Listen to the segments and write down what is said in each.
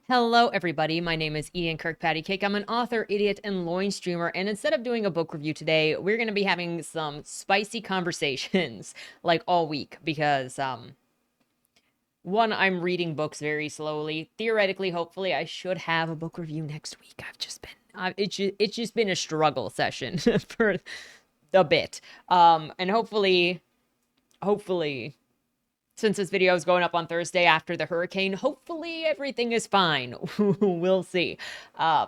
Hello, everybody. My name is Ian Kirkpatrick. I'm an author, idiot, and loin streamer. And instead of doing a book review today, we're going to be having some spicy conversations like all week because, one, I'm reading books very slowly. Theoretically, hopefully, I should have a book review next week. It's just been a struggle session for a bit. And hopefully, since this video is going up on Thursday after the hurricane, hopefully everything is fine. We'll see. Uh,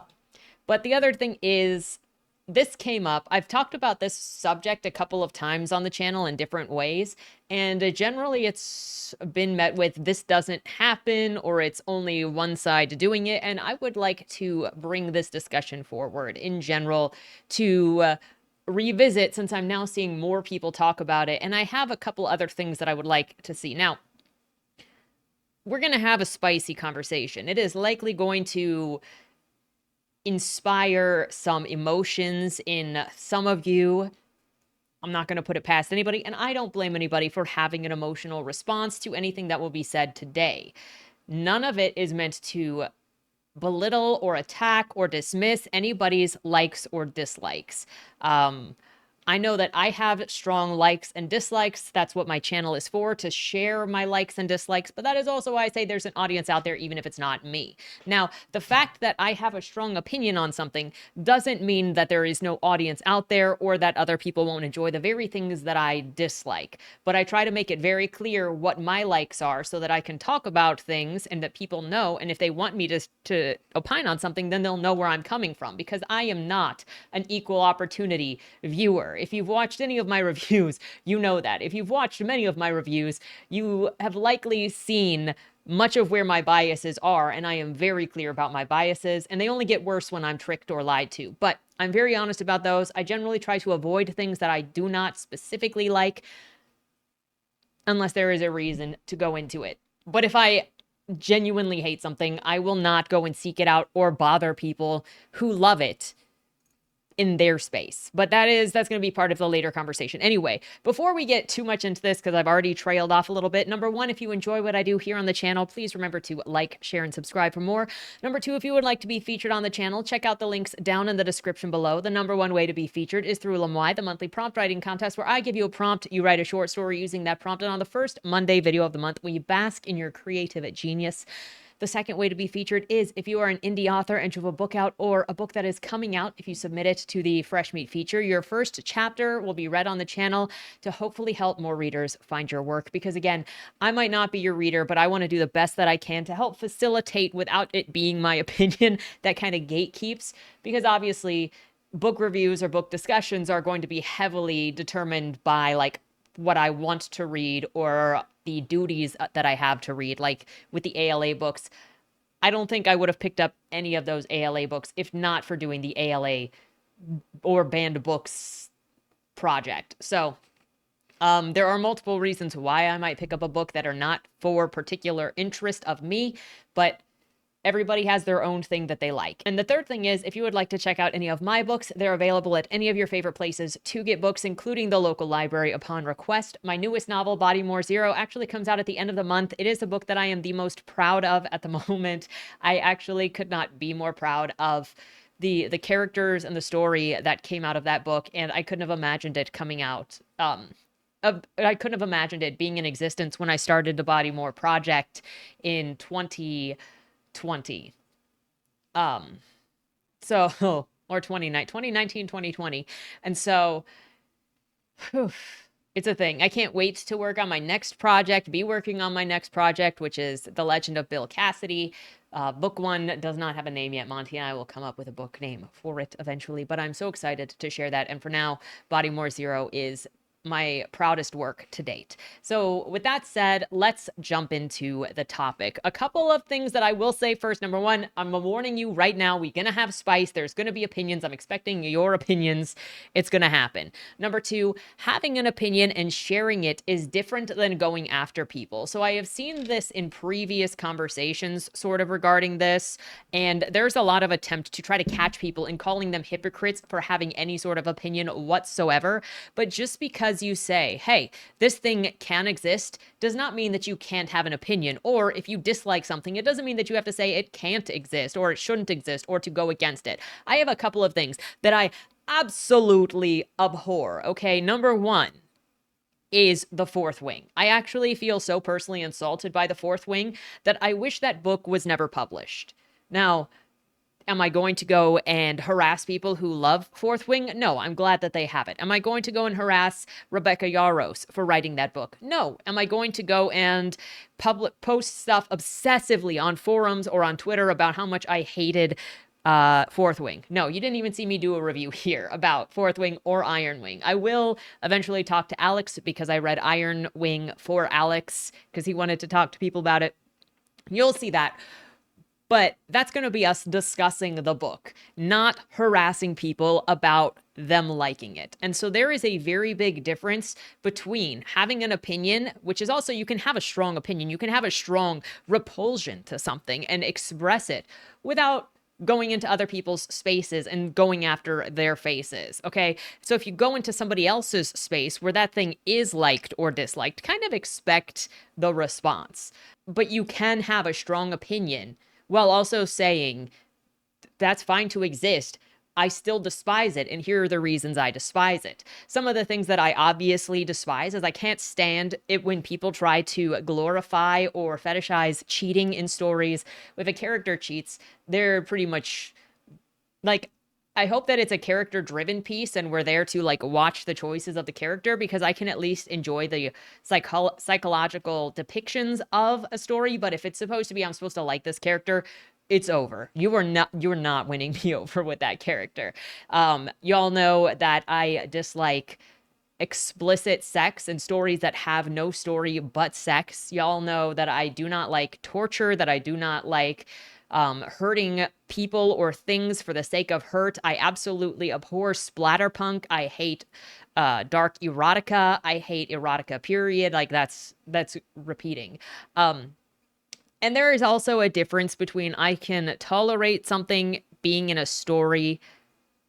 but the other thing is, this came up. I've talked about this subject a couple of times on the channel in different ways, and generally it's been met with this doesn't happen or it's only one side doing it. And I would like to bring this discussion forward in general to revisit, since I'm now seeing more people talk about it, and I have a couple other things that I would like to see. Now, we're going to have a spicy conversation. It is likely going to inspire some emotions in some of you. I'm not going to put it past anybody, and I don't blame anybody for having an emotional response to anything that will be said today. None of it is meant to belittle or attack or dismiss anybody's likes or dislikes. I know that I have strong likes and dislikes. That's what my channel is for, to share my likes and dislikes. But that is also why I say there's an audience out there, even if it's not me. Now, the fact that I have a strong opinion on something doesn't mean that there is no audience out there or that other people won't enjoy the very things that I dislike. But I try to make it very clear what my likes are so that I can talk about things and that people know. And if they want me to opine on something, then they'll know where I'm coming from, because I am not an equal opportunity viewer. If you've watched any of my reviews, you know that. If you've watched many of my reviews, you have likely seen much of where my biases are, and I am very clear about my biases, and they only get worse when I'm tricked or lied to. But I'm very honest about those. I generally try to avoid things that I do not specifically like, unless there is a reason to go into it. But if I genuinely hate something, I will not go and seek it out or bother people who love it in their space. But that's going to be part of the later conversation. Anyway, before we get too much into this, because I've already trailed off a little bit, number one, if you enjoy what I do here on the channel, please remember to like, share, and subscribe for more. Number two, if you would like to be featured on the channel, check out the links down in the description below. The number one way to be featured is through Lamoy, the monthly prompt writing contest, where I give you a prompt, you write a short story using that prompt, and on the first Monday video of the month, we bask in your creative genius. The second way to be featured is if you are an indie author and you have a book out or a book that is coming out. If you submit it to the Fresh Meat feature, your first chapter will be read on the channel to hopefully help more readers find your work. Because again, I might not be your reader, but I want to do the best that I can to help facilitate, without it being my opinion, that kind of gatekeeps. Because obviously, book reviews or book discussions are going to be heavily determined by like what I want to read or the duties that I have to read. Like with the ALA books, I don't think I would have picked up any of those ALA books if not for doing the ALA or banned books project. So there are multiple reasons why I might pick up a book that are not for particular interest of me, but everybody has their own thing that they like. And the third thing is, if you would like to check out any of my books, they're available at any of your favorite places to get books, including the local library upon request. My newest novel, Body More Zero, actually comes out at the end of the month. It is a book that I am the most proud of at the moment. I actually could not be more proud of the characters and the story that came out of that book, and I couldn't have imagined it coming out. I couldn't have imagined it being in existence when I started the Body More project in 2020. So, or 2019, 2020. And so, whew, it's a thing. I can't wait to work on my next project, be working on my next project, which is The Legend of Bill Cassidy. Book one does not have a name yet. Monty and I will come up with a book name for it eventually, but I'm so excited to share that. And for now, Body More Zero is my proudest work to date. So with that said, let's jump into the topic. A couple of things that I will say first. Number one, I'm warning you right now, we're going to have spice. There's going to be opinions. I'm expecting your opinions. It's going to happen. Number two, having an opinion and sharing it is different than going after people. So I have seen this in previous conversations sort of regarding this, and there's a lot of attempt to try to catch people and calling them hypocrites for having any sort of opinion whatsoever. But just because because you say, hey, this thing can exist, does not mean that you can't have an opinion. Or if you dislike something, it doesn't mean that you have to say it can't exist or it shouldn't exist or to go against it. I have a couple of things that I absolutely abhor. Okay, number one is The Fourth Wing. I actually feel so personally insulted by The Fourth Wing that I wish that book was never published. Now, am I going to go and harass people who love Fourth Wing? No, I'm glad that they have it. Am I going to go and harass Rebecca Yarros for writing that book? No. Am I going to go and post stuff obsessively on forums or on Twitter about how much I hated Fourth Wing? No, you didn't even see me do a review here about Fourth Wing or Iron Wing. I will eventually talk to Alex because I read Iron Wing for Alex because he wanted to talk to people about it. You'll see that. But that's going to be us discussing the book, not harassing people about them liking it. And so there is a very big difference between having an opinion, which is also, you can have a strong opinion, you can have a strong repulsion to something and express it without going into other people's spaces and going after their faces, okay? So if you go into somebody else's space where that thing is liked or disliked, kind of expect the response. But you can have a strong opinion while also saying, that's fine to exist. I still despise it, and here are the reasons I despise it. Some of the things that I obviously despise is I can't stand it when people try to glorify or fetishize cheating in stories. If a character cheats, they're pretty much like, I hope that it's a character-driven piece and we're there to like watch the choices of the character, because I can at least enjoy the psychological depictions of a story. But if it's supposed to be, I'm supposed to like this character, it's over. You're not winning me over with that character. Y'all know that I dislike explicit sex and stories that have no story but sex. Y'all know that I do not like torture, that I do not like hurting people or things for the sake of hurt. I absolutely abhor splatterpunk. I hate dark erotica. I hate erotica, period. Like that's repeating. And there is also a difference between I can tolerate something being in a story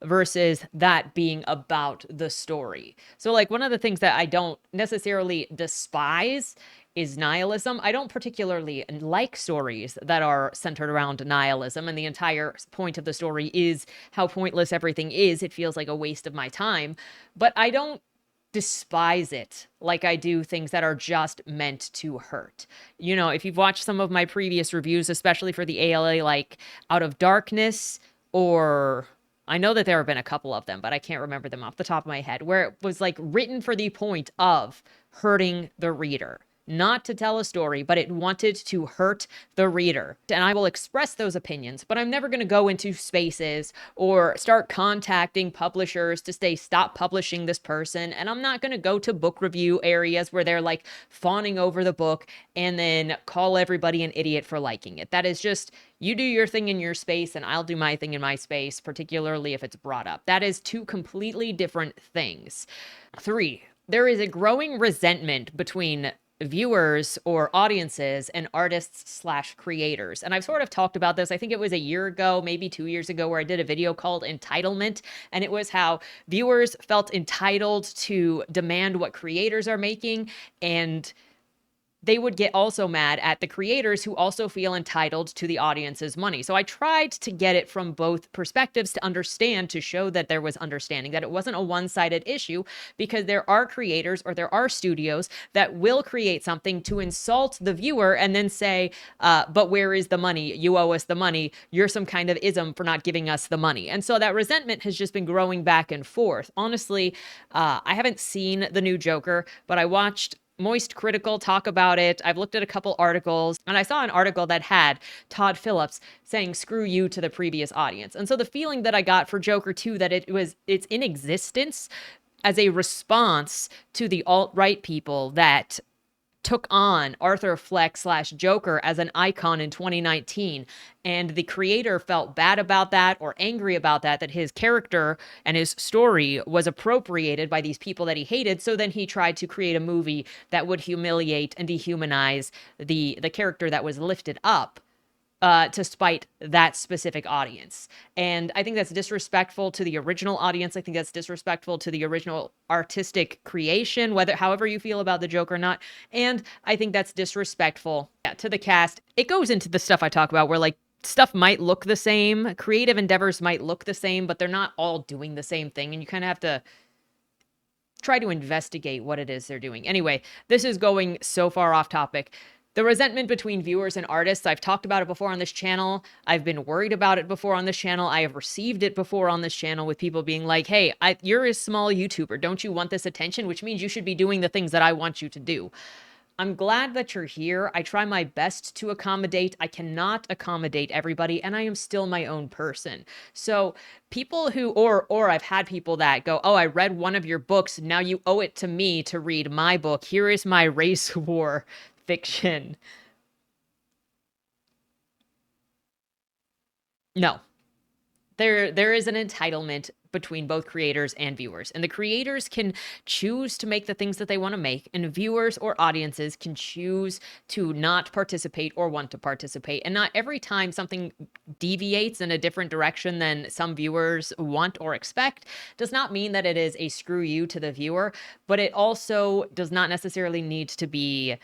versus that being about the story. So like one of the things that I don't necessarily despise is nihilism. I don't particularly like stories that are centered around nihilism and the entire point of the story is how pointless everything is. It feels like a waste of my time, but I don't despise it like I do things that are just meant to hurt. You know, if you've watched some of my previous reviews, especially for the ALA, like Out of Darkness, or I know that there have been a couple of them, but I can't remember them off the top of my head, where it was like written for the point of hurting the reader. Not to tell a story, but it wanted to hurt the reader. And I will express those opinions, but I'm never going to go into spaces or start contacting publishers to say, stop publishing this person. And I'm not going to go to book review areas where they're like fawning over the book and then call everybody an idiot for liking it. That is just, you do your thing in your space and I'll do my thing in my space, particularly if it's brought up. That is two completely different things. 3, there is a growing resentment between viewers or audiences and artists/creators. And I've sort of talked about this. I think it was a year ago, maybe 2 years ago, where I did a video called Entitlement. And it was how viewers felt entitled to demand what creators are making, and they would get also mad at the creators who also feel entitled to the audience's money. So I tried to get it from both perspectives to understand, to show that there was understanding, that it wasn't a one-sided issue, because there are creators or there are studios that will create something to insult the viewer and then say, but where is the money? You owe us the money. You're some kind of ism for not giving us the money. And so that resentment has just been growing back and forth. Honestly, I haven't seen the new Joker, but I watched Moist Critical talk about it. I've looked at a couple articles, and I saw an article that had Todd Phillips saying screw you to the previous audience. And so the feeling that I got for Joker 2, that it's in existence as a response to the alt-right people that took on Arthur Fleck / Joker as an icon in 2019. And the creator felt bad about that, or angry about that his character and his story was appropriated by these people that he hated. So then he tried to create a movie that would humiliate and dehumanize the character that was lifted up. to spite that specific audience. And I think that's disrespectful to the original audience. I think that's disrespectful to the original artistic creation, whether however you feel about the joke or not. And I think that's disrespectful, yeah, to the cast. It goes into the stuff I talk about where like stuff might look the same, creative endeavors might look the same, but they're not all doing the same thing. And you kind of have to try to investigate what it is they're doing. Anyway, this is going so far off topic. The resentment between viewers and artists, I've talked about it before on this channel. I've been worried about it before on this channel. I have received it before on this channel with people being like, hey, you're a small YouTuber. Don't you want this attention? Which means you should be doing the things that I want you to do. I'm glad that you're here. I try my best to accommodate. I cannot accommodate everybody, and I am still my own person. So people who, or I've had people that go, oh, I read one of your books. Now you owe it to me to read my book. Here is my race war fiction. No, there is an entitlement between both creators and viewers, and the creators can choose to make the things that they want to make, and viewers or audiences can choose to not participate or want to participate. And not every time something deviates in a different direction than some viewers want or expect does not mean that it is a screw you to the viewer, but it also does not necessarily need to be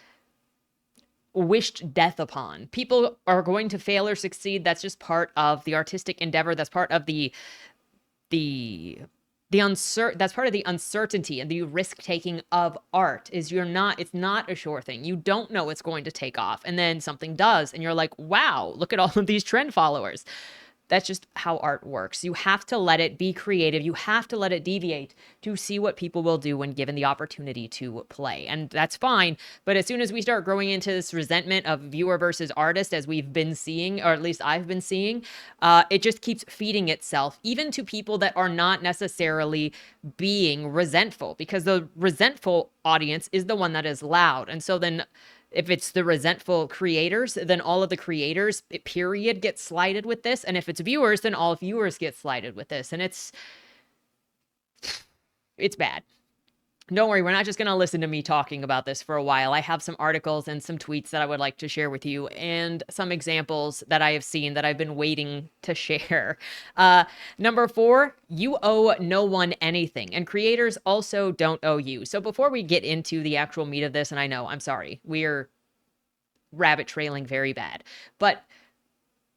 wished death upon. People are going to fail or succeed. That's just part of the artistic endeavor. That's part of the that's part of the uncertainty and the risk taking of art. Is it's not a sure thing. You don't know it's going to take off, and then something does, and you're like, wow, look at all of these trend followers. That's just how art works. You have to let it be creative. You have to let it deviate to see what people will do when given the opportunity to play. And that's fine. But as soon as we start growing into this resentment of viewer versus artist, as we've been seeing, or at least I've been seeing, it just keeps feeding itself, even to people that are not necessarily being resentful, because the resentful audience is the one that is loud. And so then if it's the resentful creators, then all of the creators, period, get slighted with this. And if it's viewers, then all viewers get slighted with this. And it's bad. Don't worry, we're not just going to listen to me talking about this for a while. I have some articles and some tweets that I would like to share with you, and some examples that I have seen that I've been waiting to share. Number 4, you owe no one anything, and creators also don't owe you. So before we get into the actual meat of this, and I know, I'm sorry, we're rabbit trailing very bad, but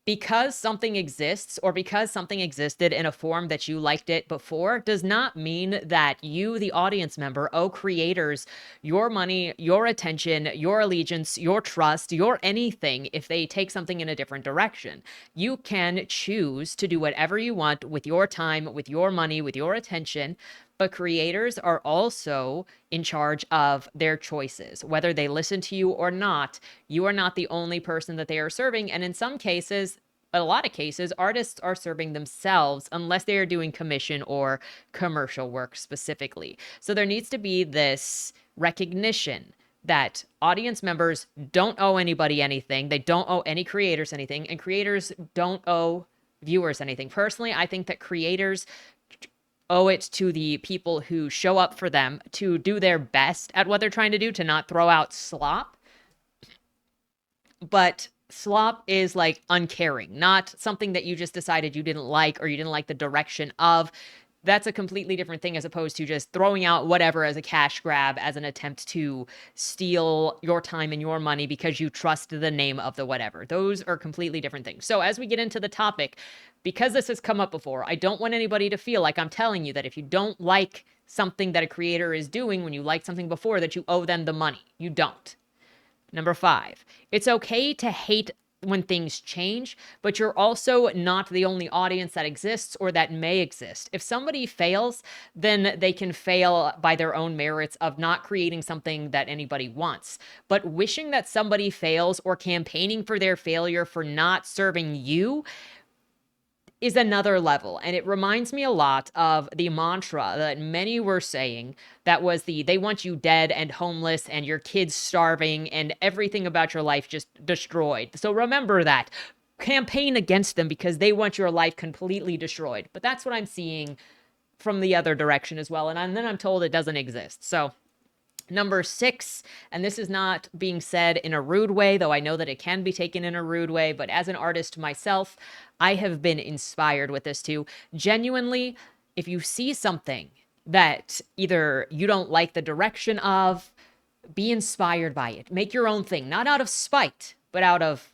because something exists, or because something existed in a form that you liked it before, does not mean that you, the audience member, owe creators your money, your attention, your allegiance, your trust, your anything if they take something in a different direction. You can choose to do whatever you want with your time, with your money, with your attention, but creators are also in charge of their choices. Whether they listen to you or not, you are not the only person that they are serving. And in some cases, a lot of cases, artists are serving themselves unless they are doing commission or commercial work specifically. So there needs to be this recognition that audience members don't owe anybody anything. They don't owe any creators anything, and creators don't owe viewers anything. Personally, I think that creators owe it to the people who show up for them to do their best at what they're trying to do, to not throw out slop. But slop is like uncaring, not something that you just decided you didn't like, or you didn't like the direction of. That's a completely different thing, as opposed to just throwing out whatever as a cash grab, as an attempt to steal your time and your money because you trust the name of the whatever. Those are completely different things. So as we get into the topic, because this has come up before, I don't want anybody to feel like I'm telling you that if you don't like something that a creator is doing when you liked something before, that you owe them the money. You don't. Number 5, it's okay to hate when things change, but you're also not the only audience that exists or that may exist. If somebody fails, then they can fail by their own merits of not creating something that anybody wants. But wishing that somebody fails or campaigning for their failure for not serving you is another level. And it reminds me a lot of the mantra that many were saying, that was they want you dead and homeless and your kids starving and everything about your life just destroyed. So remember that. Campaign against them because they want your life completely destroyed. But that's what I'm seeing from the other direction as well. And then I'm told it doesn't exist. So Number 6, and this is not being said in a rude way, though I know that it can be taken in a rude way, but as an artist myself, I have been inspired with this too. Genuinely, if you see something that either you don't like the direction of, be inspired by it. Make your own thing, not out of spite, but out of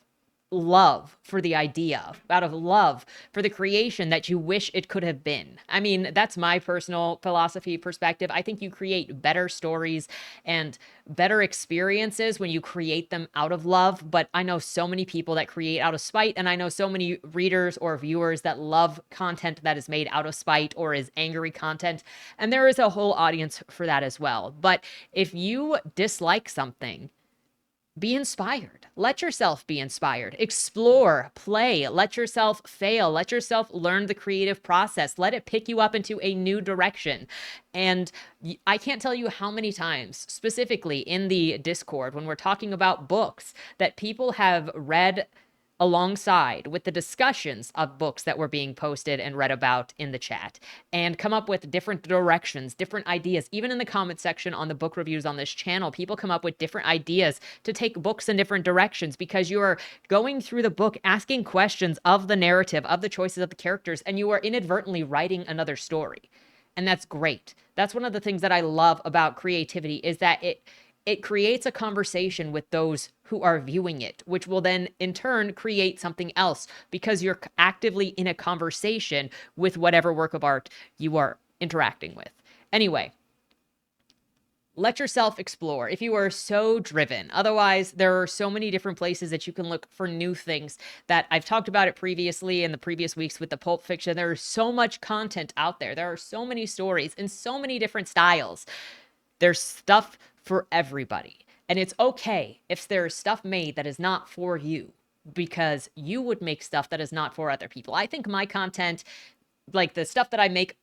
love for the idea, out of love for the creation that you wish it could have been. I mean, that's my personal philosophy perspective. I think you create better stories and better experiences when you create them out of love. But I know so many people that create out of spite, and I know so many readers or viewers that love content that is made out of spite or is angry content. And there is a whole audience for that as well. But if you dislike something, be inspired. Let yourself be inspired. Explore, play, let yourself fail. Let yourself learn the creative process. Let it pick you up into a new direction. And I can't tell you how many times, specifically in the Discord, when we're talking about books that people have read alongside with the discussions of books that were being posted and read about in the chat, and come up with different directions, different ideas. Even in the comment section on the book reviews on this channel, people come up with different ideas to take books in different directions because you are going through the book asking questions of the narrative, of the choices of the characters, and you are inadvertently writing another story. And that's great. That's one of the things that I love about creativity, is that it creates a conversation with those who are viewing it, which will then in turn create something else because you're actively in a conversation with whatever work of art you are interacting with. Anyway, let yourself explore if you are so driven. Otherwise, there are so many different places that you can look for new things that I've talked about it previously in the previous weeks with the pulp fiction. There is so much content out there. There are so many stories in so many different styles. There's stuff for everybody. And it's okay if there's stuff made that is not for you, because you would make stuff that is not for other people. I think my content, like the stuff that I make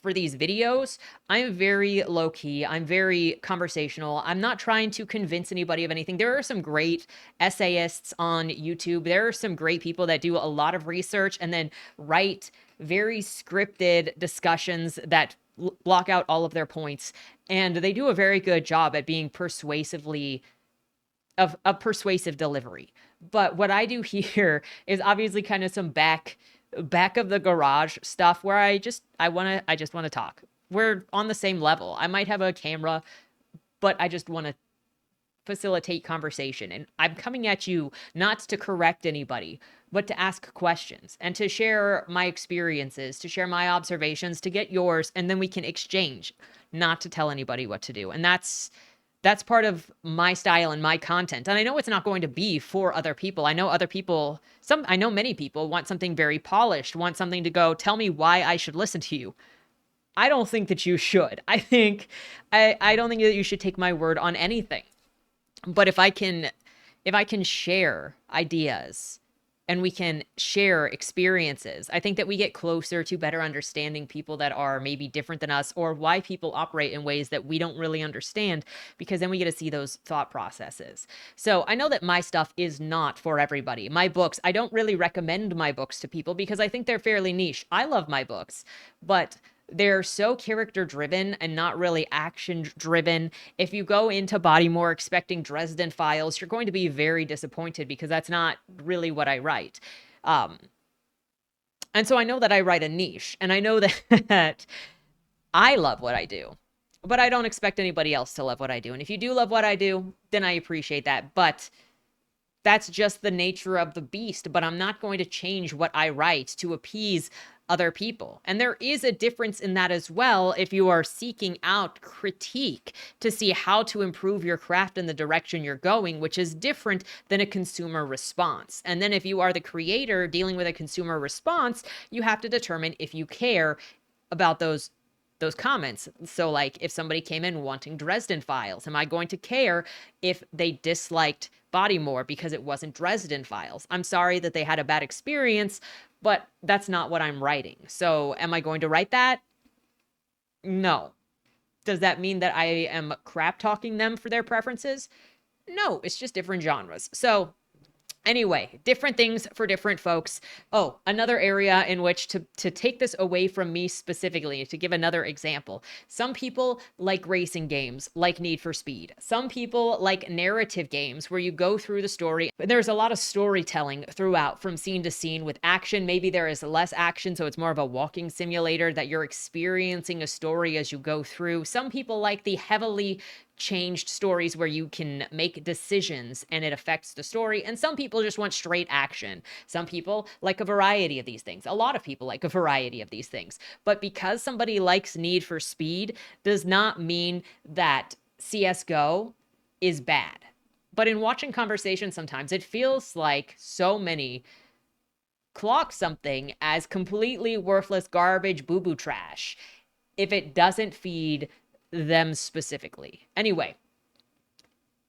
for these videos, I'm very low key. I'm very conversational. I'm not trying to convince anybody of anything. There are some great essayists on YouTube. There are some great people that do a lot of research and then write very scripted discussions that block out all of their points. And they do a very good job at being persuasively of a persuasive delivery. But what I do here is obviously kind of some back of the garage stuff where I just want to talk. We're on the same level. I might have a camera, but I just want to facilitate conversation. And I'm coming at you not to correct anybody, but to ask questions and to share my experiences, to share my observations, to get yours, and then we can exchange, not to tell anybody what to do. And that's part of my style and my content. And I know it's not going to be for other people. I know other people, I know many people want something very polished, want something to go, tell me why I should listen to you. I don't think that you should. I don't think that you should take my word on anything. But if I can share ideas and we can share experiences, I think that we get closer to better understanding people that are maybe different than us, or why people operate in ways that we don't really understand, because then we get to see those thought processes. So I know that my stuff is not for everybody. My books, I don't really recommend my books to people because I think they're fairly niche. I love my books, but they're so character driven and not really action driven. If you go into Bodymore expecting Dresden Files, you're going to be very disappointed because that's not really what I write. And so I know that I write a niche, and I know that I love what I do, but I don't expect anybody else to love what I do. And if you do love what I do, then I appreciate that. But that's just the nature of the beast. But I'm not going to change what I write to appease other people. And there is a difference in that as well if you are seeking out critique to see how to improve your craft in the direction you're going, which is different than a consumer response. And then if you are the creator dealing with a consumer response, you have to determine if you care about those comments. So like if somebody came in wanting Dresden Files, am I going to care if they disliked Bodymore because it wasn't Dresden Files? I'm sorry that they had a bad experience, but that's not what I'm writing. So am I going to write that? No. Does that mean that I am crap talking them for their preferences? No, it's just different genres. So Anyway, different things for different folks. Oh, another area in which to take this away from me specifically, to give another example. Some people like racing games, like Need for Speed. Some people like narrative games where you go through the story. There's a lot of storytelling throughout from scene to scene with action. Maybe there is less action, so it's more of a walking simulator that you're experiencing a story as you go through. Some people like the heavily changed stories where you can make decisions and it affects the story. And some people just want straight action. Some people like a variety of these things. A lot of people like a variety of these things. But because somebody likes Need for Speed does not mean that CSGO is bad. But in watching conversations, sometimes it feels like so many clock something as completely worthless garbage boo-boo trash if it doesn't feed them specifically. Anyway,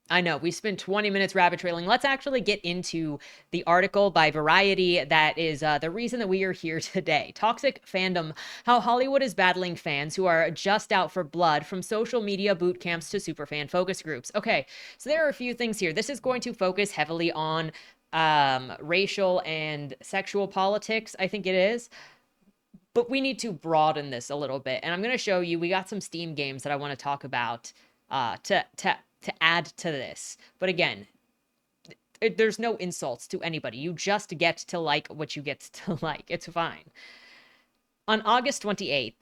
I know we spent 20 minutes rabbit trailing. Let's actually get into the article by Variety that is the reason that we are here today. Toxic fandom, how Hollywood is battling fans who are just out for blood, from social media boot camps to superfan focus groups. Okay, so there are a few things here. This is going to focus heavily on racial and sexual politics, I think it is. But we need to broaden this a little bit. And I'm going to show you, we got some Steam games that I want to talk about to add to this. But again, there's no insults to anybody. You just get to like what you get to like. It's fine. On August 28th,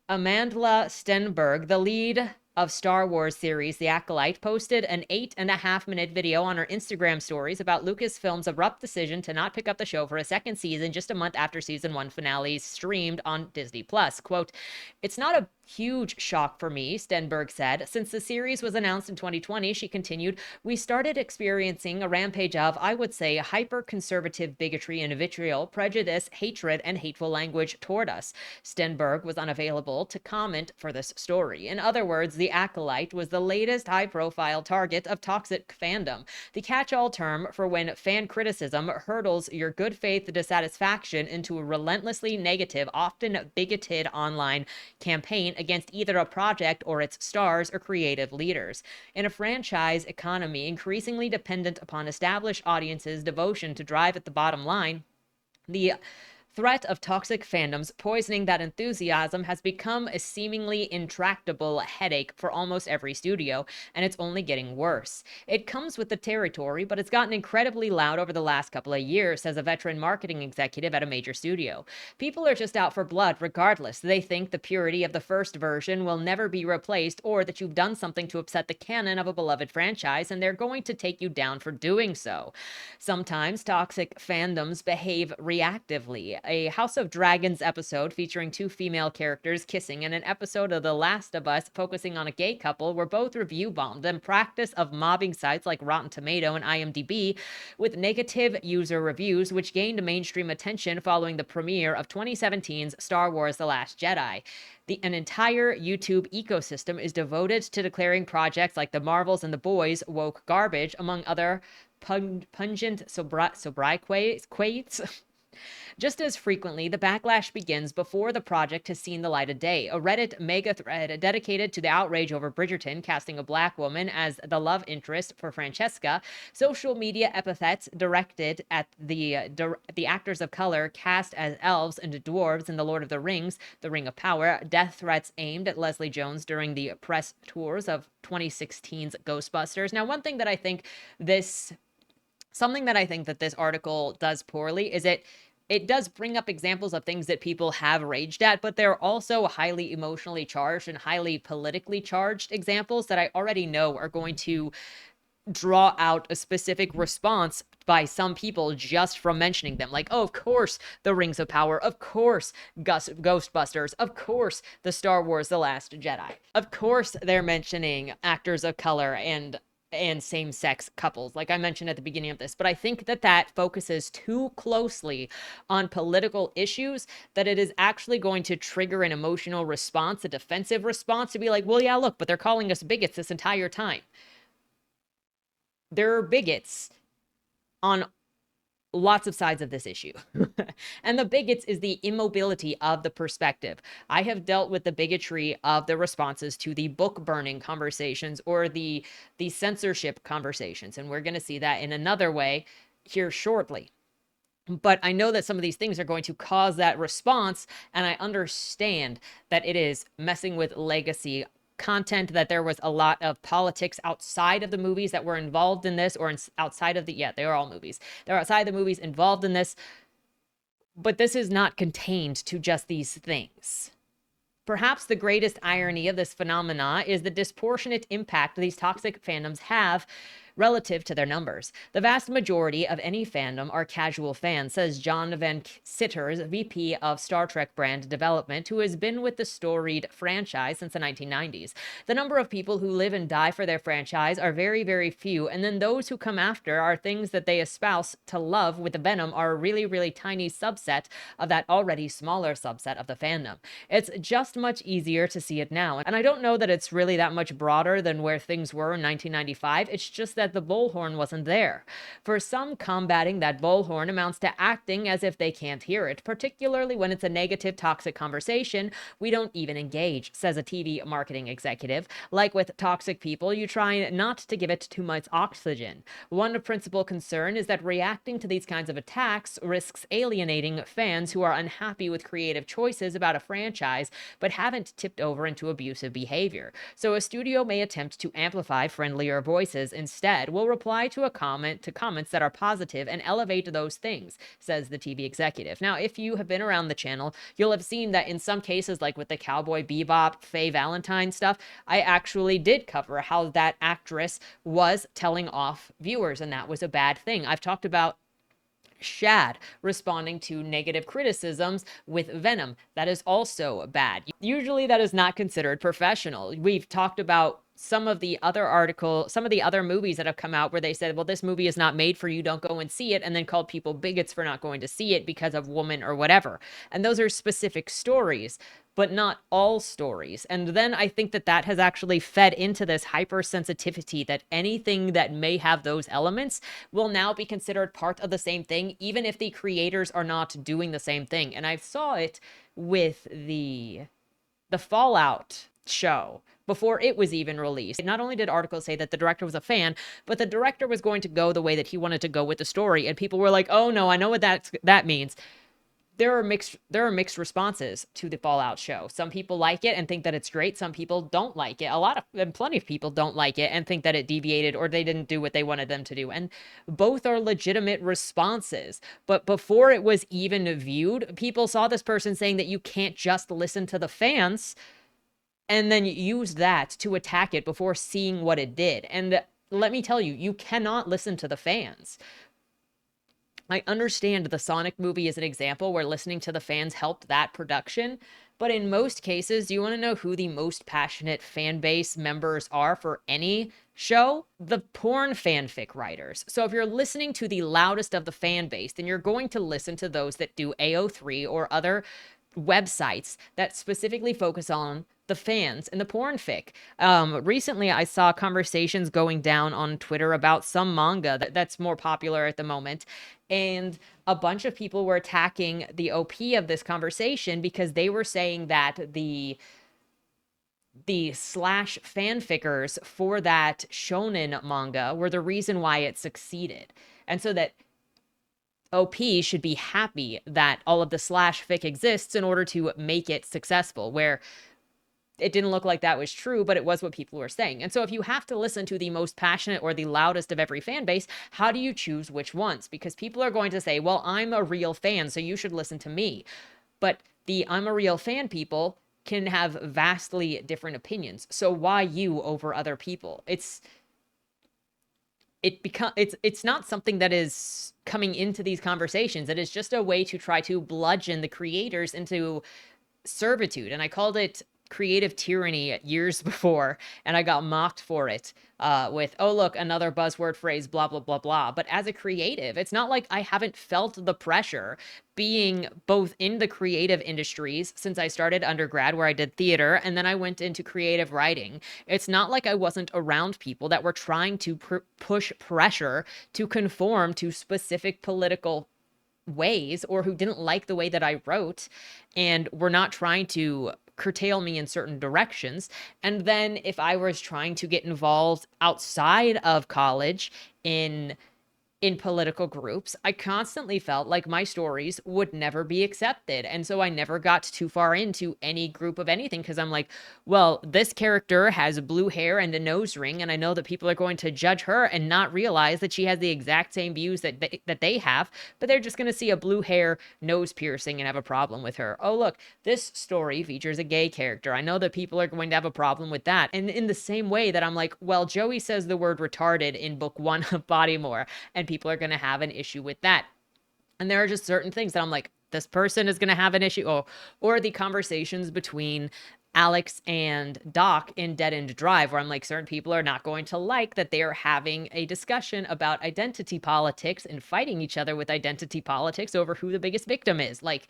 Amandla Stenberg, the lead of Star Wars series The Acolyte, posted an 8.5-minute video on her Instagram stories about Lucasfilm's abrupt decision to not pick up the show for a second season just a month after season 1 finale streamed on Disney+. Quote, "It's not a huge shock for me," Stenberg said. "Since the series was announced in 2020, she continued, we started experiencing a rampage of, I would say, hyper-conservative bigotry and vitriol, prejudice, hatred, and hateful language toward us." Stenberg was unavailable to comment for this story. In other words, The Acolyte was the latest high-profile target of toxic fandom, the catch-all term for when fan criticism hurdles your good faith dissatisfaction into a relentlessly negative, often bigoted online campaign against either a project or its stars or creative leaders. In a franchise economy increasingly dependent upon established audiences' devotion to drive at the bottom line, the threat of toxic fandoms poisoning that enthusiasm has become a seemingly intractable headache for almost every studio, and it's only getting worse. It comes with the territory, but it's gotten incredibly loud over the last couple of years, says a veteran marketing executive at a major studio. People are just out for blood regardless. They think the purity of the first version will never be replaced, or that you've done something to upset the canon of a beloved franchise, and they're going to take you down for doing so. Sometimes toxic fandoms behave reactively. A House of Dragons episode featuring 2 female characters kissing and an episode of The Last of Us focusing on a gay couple were both review bombed, and practice of mobbing sites like Rotten Tomato and IMDb with negative user reviews, which gained mainstream attention following the premiere of 2017's Star Wars The Last Jedi. An entire YouTube ecosystem is devoted to declaring projects like The Marvels and The Boys woke garbage, among other pungent sobriquets. Just as frequently, the backlash begins before the project has seen the light of day. A Reddit mega thread dedicated to the outrage over Bridgerton casting a black woman as the love interest for Francesca, social media epithets directed at the actors of color cast as elves and dwarves in The Lord of the Rings, The Ring of Power, death threats aimed at Leslie Jones during the press tours of 2016's Ghostbusters. Now, something that I think that this article does poorly is it does bring up examples of things that people have raged at, but they're also highly emotionally charged and highly politically charged examples that I already know are going to draw out a specific response by some people just from mentioning them. Like, oh, of course, The Rings of Power. Of course, Ghostbusters. Of course, the Star Wars The Last Jedi. Of course, they're mentioning actors of color and same-sex couples, like I mentioned at the beginning of this. But I think that focuses too closely on political issues that it is actually going to trigger an emotional response, a defensive response, to be like, well, yeah, look, but they're calling us bigots this entire time. There are bigots on lots of sides of this issue. And the bigots is the immobility of the perspective. I have dealt with the bigotry of the responses to the book burning conversations or the censorship conversations. And we're going to see that in another way here shortly. But I know that some of these things are going to cause that response, and I understand that it is messing with legacy content, that there was a lot of politics outside of the movies that were involved in this, or outside of the, yeah, they are all movies. They're outside the movies involved in this, but this is not contained to just these things. Perhaps the greatest irony of this phenomena is the disproportionate impact these toxic fandoms have relative to their numbers. The vast majority of any fandom are casual fans, says John Van Sitters, VP of Star Trek brand development, who has been with the storied franchise since the 1990s. The number of people who live and die for their franchise are very, very few, and then those who come after are things that they espouse to love with the venom are a really, really tiny subset of that already smaller subset of the fandom. It's just much easier to see it now, and I don't know that it's really that much broader than where things were in 1995. It's just that the bullhorn wasn't there. For some, combating that bullhorn amounts to acting as if they can't hear it, particularly when it's a negative, toxic conversation. We don't even engage, says a TV marketing executive. Like with toxic people, you try not to give it too much oxygen. One principal concern is that reacting to these kinds of attacks risks alienating fans who are unhappy with creative choices about a franchise but haven't tipped over into abusive behavior. So a studio may attempt to amplify friendlier voices instead. Will reply to comments that are positive and elevate those things, says the TV executive. Now, if you have been around the channel, you'll have seen that in some cases, like with the Cowboy Bebop, Faye Valentine stuff, I actually did cover how that actress was telling off viewers, and that was a bad thing. I've talked about Shad responding to negative criticisms with venom. That is also bad. Usually that is not considered professional. We've talked about some of the other movies that have come out where they said, well, this movie is not made for you, don't go and see it, and then called people bigots for not going to see it because of woman or whatever. And those are specific stories, but not all stories. And then I think that has actually fed into this hypersensitivity that anything that may have those elements will now be considered part of the same thing, even if the creators are not doing the same thing. And I saw it with the Fallout show before it was even released. Not only did articles say that the director was a fan, but the director was going to go the way that he wanted to go with the story, and people were like, oh no, I know what that means. There are mixed responses to the Fallout show. Some people like it and think that it's great. Some people don't like it. Plenty of people don't like it and think that it deviated or they didn't do what they wanted them to do. And both are legitimate responses. But before it was even viewed, people saw this person saying that you can't just listen to the fans and then use that to attack it before seeing what it did. And let me tell you, you cannot listen to the fans. I understand the Sonic movie is an example where listening to the fans helped that production, but in most cases, do you want to know who the most passionate fan base members are for any show? The porn fanfic writers. So if you're listening to the loudest of the fan base, then you're going to listen to those that do AO3 or other websites that specifically focus on the fans and the porn fic. Recently, I saw conversations going down on Twitter about some manga that's more popular at the moment, and a bunch of people were attacking the OP of this conversation because they were saying that the slash fanfickers for that shonen manga were the reason why it succeeded, and so that OP should be happy that all of the slash fic exists in order to make it successful, where it didn't look like that was true, but it was what people were saying. And so if you have to listen to the most passionate or the loudest of every fan base, how do you choose which ones? Because people are going to say, well, I'm a real fan, so you should listen to me. But the I'm a real fan people can have vastly different opinions. So why you over other people? It's not something that is coming into these conversations. It is just a way to try to bludgeon the creators into servitude. And I called it creative tyranny years before, and I got mocked for it with, oh, look, another buzzword phrase, blah, blah, blah, blah. But as a creative, it's not like I haven't felt the pressure being both in the creative industries since I started undergrad, where I did theater, and then I went into creative writing. It's not like I wasn't around people that were trying to push pressure to conform to specific political ways, or who didn't like the way that I wrote and were not trying to curtail me in certain directions. And then if I was trying to get involved outside of college in in political groups, I constantly felt like my stories would never be accepted. And so I never got too far into any group of anything because I'm like, well, this character has blue hair and a nose ring, and I know that people are going to judge her and not realize that she has the exact same views that they have, but they're just going to see a blue hair, nose piercing, and have a problem with her. Oh, look, this story features a gay character. I know that people are going to have a problem with that. And in the same way that I'm like, well, Joey says the word retarded in book 1 of Bodymore, and people are going to have an issue with that. And there are just certain things that I'm like, this person is going to have an issue. Or the conversations between Alex and Doc in Dead End Drive, where I'm like, certain people are not going to like that they are having a discussion about identity politics and fighting each other with identity politics over who the biggest victim is. Like,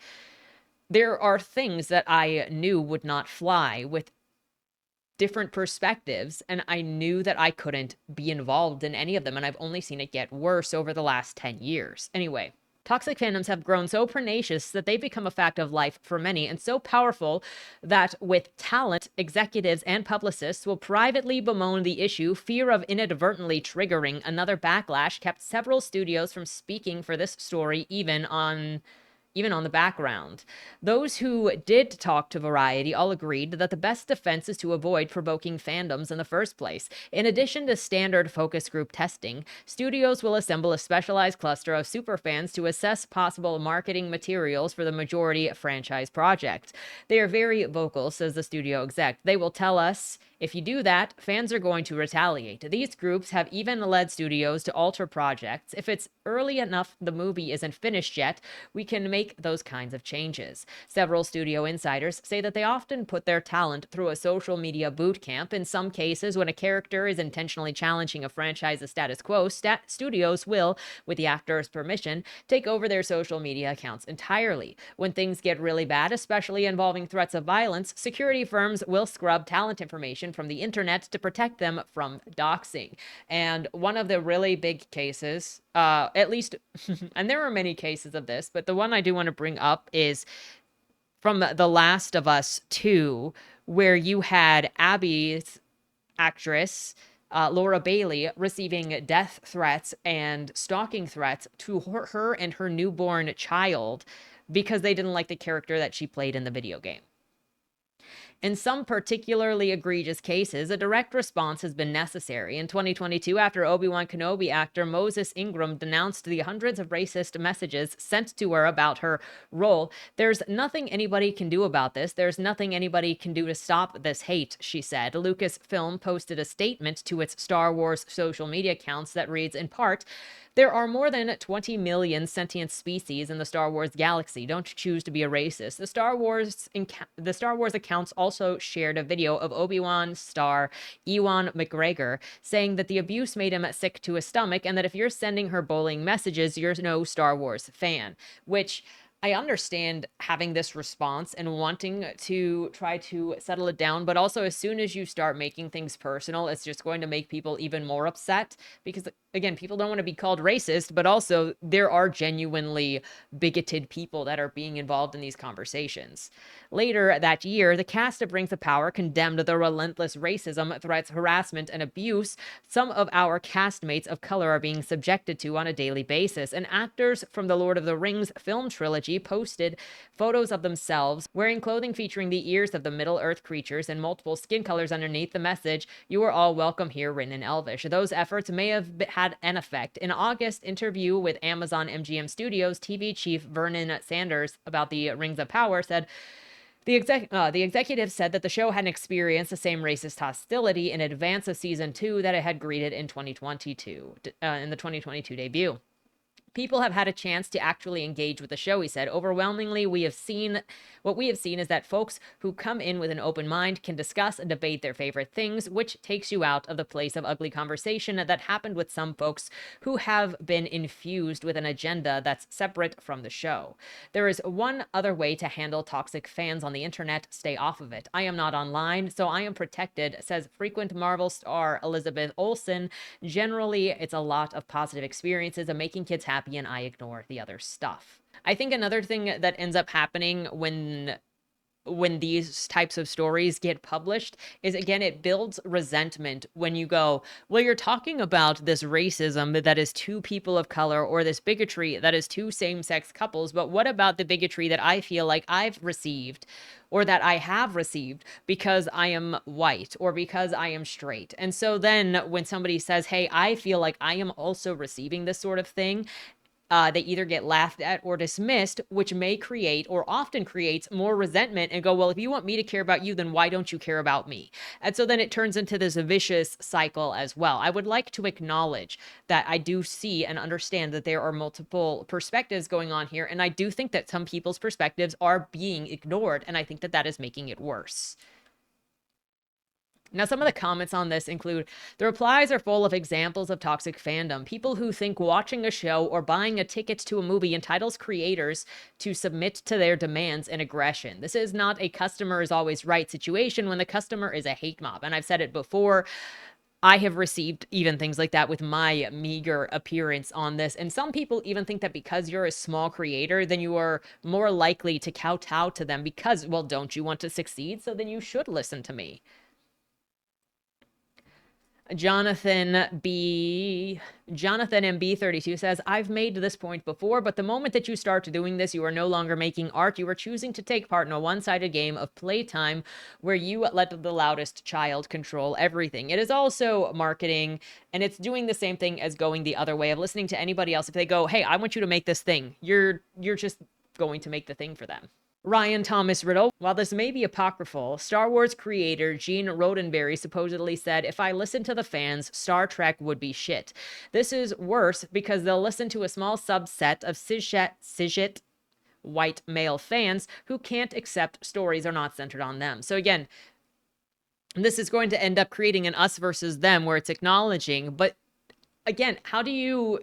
there are things that I knew would not fly with different perspectives, and I knew that I couldn't be involved in any of them, and I've only seen it get worse over the last 10 years. Anyway, toxic fandoms have grown so pernicious that they've become a fact of life for many, and so powerful that with talent, executives and publicists will privately bemoan the issue. Fear of inadvertently triggering another backlash kept several studios from speaking for this story, even on the background. Those who did talk to Variety all agreed that the best defense is to avoid provoking fandoms in the first place. In addition to standard focus group testing, studios will assemble a specialized cluster of superfans to assess possible marketing materials for the majority franchise project. They are very vocal, says the studio exec. They will tell us, if you do that, fans are going to retaliate. These groups have even led studios to alter projects. If it's early enough the movie isn't finished yet, we can make those kinds of changes. Several studio insiders say that they often put their talent through a social media boot camp. In some cases, when a character is intentionally challenging a franchise's status quo, studios will, with the actor's permission, take over their social media accounts entirely. When things get really bad, especially involving threats of violence, security firms will scrub talent information from the internet to protect them from doxing. And one of the really big cases, at least, and there are many cases of this, but the one I do want to bring up is from The Last of Us 2, where you had Abby's actress, Laura Bailey, receiving death threats and stalking threats to her and her newborn child because they didn't like the character that she played in the video game. In some particularly egregious cases, a direct response has been necessary. In 2022, after Obi-Wan Kenobi actor Moses Ingram denounced the hundreds of racist messages sent to her about her role, there's nothing anybody can do about this. There's nothing anybody can do to stop this hate, she said. Lucasfilm posted a statement to its Star Wars social media accounts that reads, in part, there are more than 20 million sentient species in the Star Wars galaxy. Don't choose to be a racist. The Star Wars accounts also shared a video of Obi-Wan star Ewan McGregor saying that the abuse made him sick to his stomach and that if you're sending her bullying messages, you're no Star Wars fan, which I understand having this response and wanting to try to settle it down, but also as soon as you start making things personal, it's just going to make people even more upset because, again, people don't want to be called racist, but also there are genuinely bigoted people that are being involved in these conversations. Later that year, the cast of Rings of Power condemned the relentless racism, threats, harassment, and abuse some of our castmates of color are being subjected to on a daily basis, and actors from the Lord of the Rings film trilogy posted photos of themselves wearing clothing featuring the ears of the Middle-earth creatures and multiple skin colors underneath the message, "You are all welcome here," written in Elvish. Those efforts may have had an effect. In August interview with Amazon MGM Studios, TV chief Vernon Sanders about the Rings of Power said, the executive said that the show hadn't experienced the same racist hostility in advance of season 2 that it had greeted in 2022, in the 2022 debut. People have had a chance to actually engage with the show, he said. Overwhelmingly, we have seen is that folks who come in with an open mind can discuss and debate their favorite things, which takes you out of the place of ugly conversation that happened with some folks who have been infused with an agenda that's separate from the show. There is one other way to handle toxic fans on the internet. Stay off of it. I am not online, so I am protected, says frequent Marvel star Elizabeth Olsen. Generally, it's a lot of positive experiences of making kids happy, and I ignore the other stuff. I think another thing that ends up happening when when these types of stories get published is, again, it builds resentment when you go, well, you're talking about this racism that is two people of color, or this bigotry that is two same-sex couples, but what about the bigotry that I feel like I've received, or that I have received because I am white or because I am straight? And so then when somebody says, hey, I feel like I am also receiving this sort of thing, they either get laughed at or dismissed, which may create, or often creates, more resentment, and go, well, if you want me to care about you, then why don't you care about me? And so then it turns into this vicious cycle as well. I would like to acknowledge that I do see and understand that there are multiple perspectives going on here, and I do think that some people's perspectives are being ignored, and I think that that is making it worse. Now, some of the comments on this include, the replies are full of examples of toxic fandom. People who think watching a show or buying a ticket to a movie entitles creators to submit to their demands and aggression. This is not a customer is always right situation when the customer is a hate mob. And I've said it before, I have received even things like that with my meager appearance on this. And some people even think that because you're a small creator, then you are more likely to kowtow to them because, well, don't you want to succeed? So then you should listen to me. Jonathan MB32 says, I've made this point before, but the moment that you start doing this, you are no longer making art. You are choosing to take part in a one-sided game of playtime where you let the loudest child control everything. It is also marketing, and it's doing the same thing as going the other way of listening to anybody else. If they go, hey, I want you to make this thing, you're just going to make the thing for them. Ryan Thomas Riddle, while this may be apocryphal, Star Wars creator Gene Roddenberry supposedly said, if I listened to the fans, Star Trek would be shit. This is worse because they'll listen to a small subset of cishet white male fans who can't accept stories are not centered on them. So again, this is going to end up creating an us versus them where it's acknowledging, but again, how do you,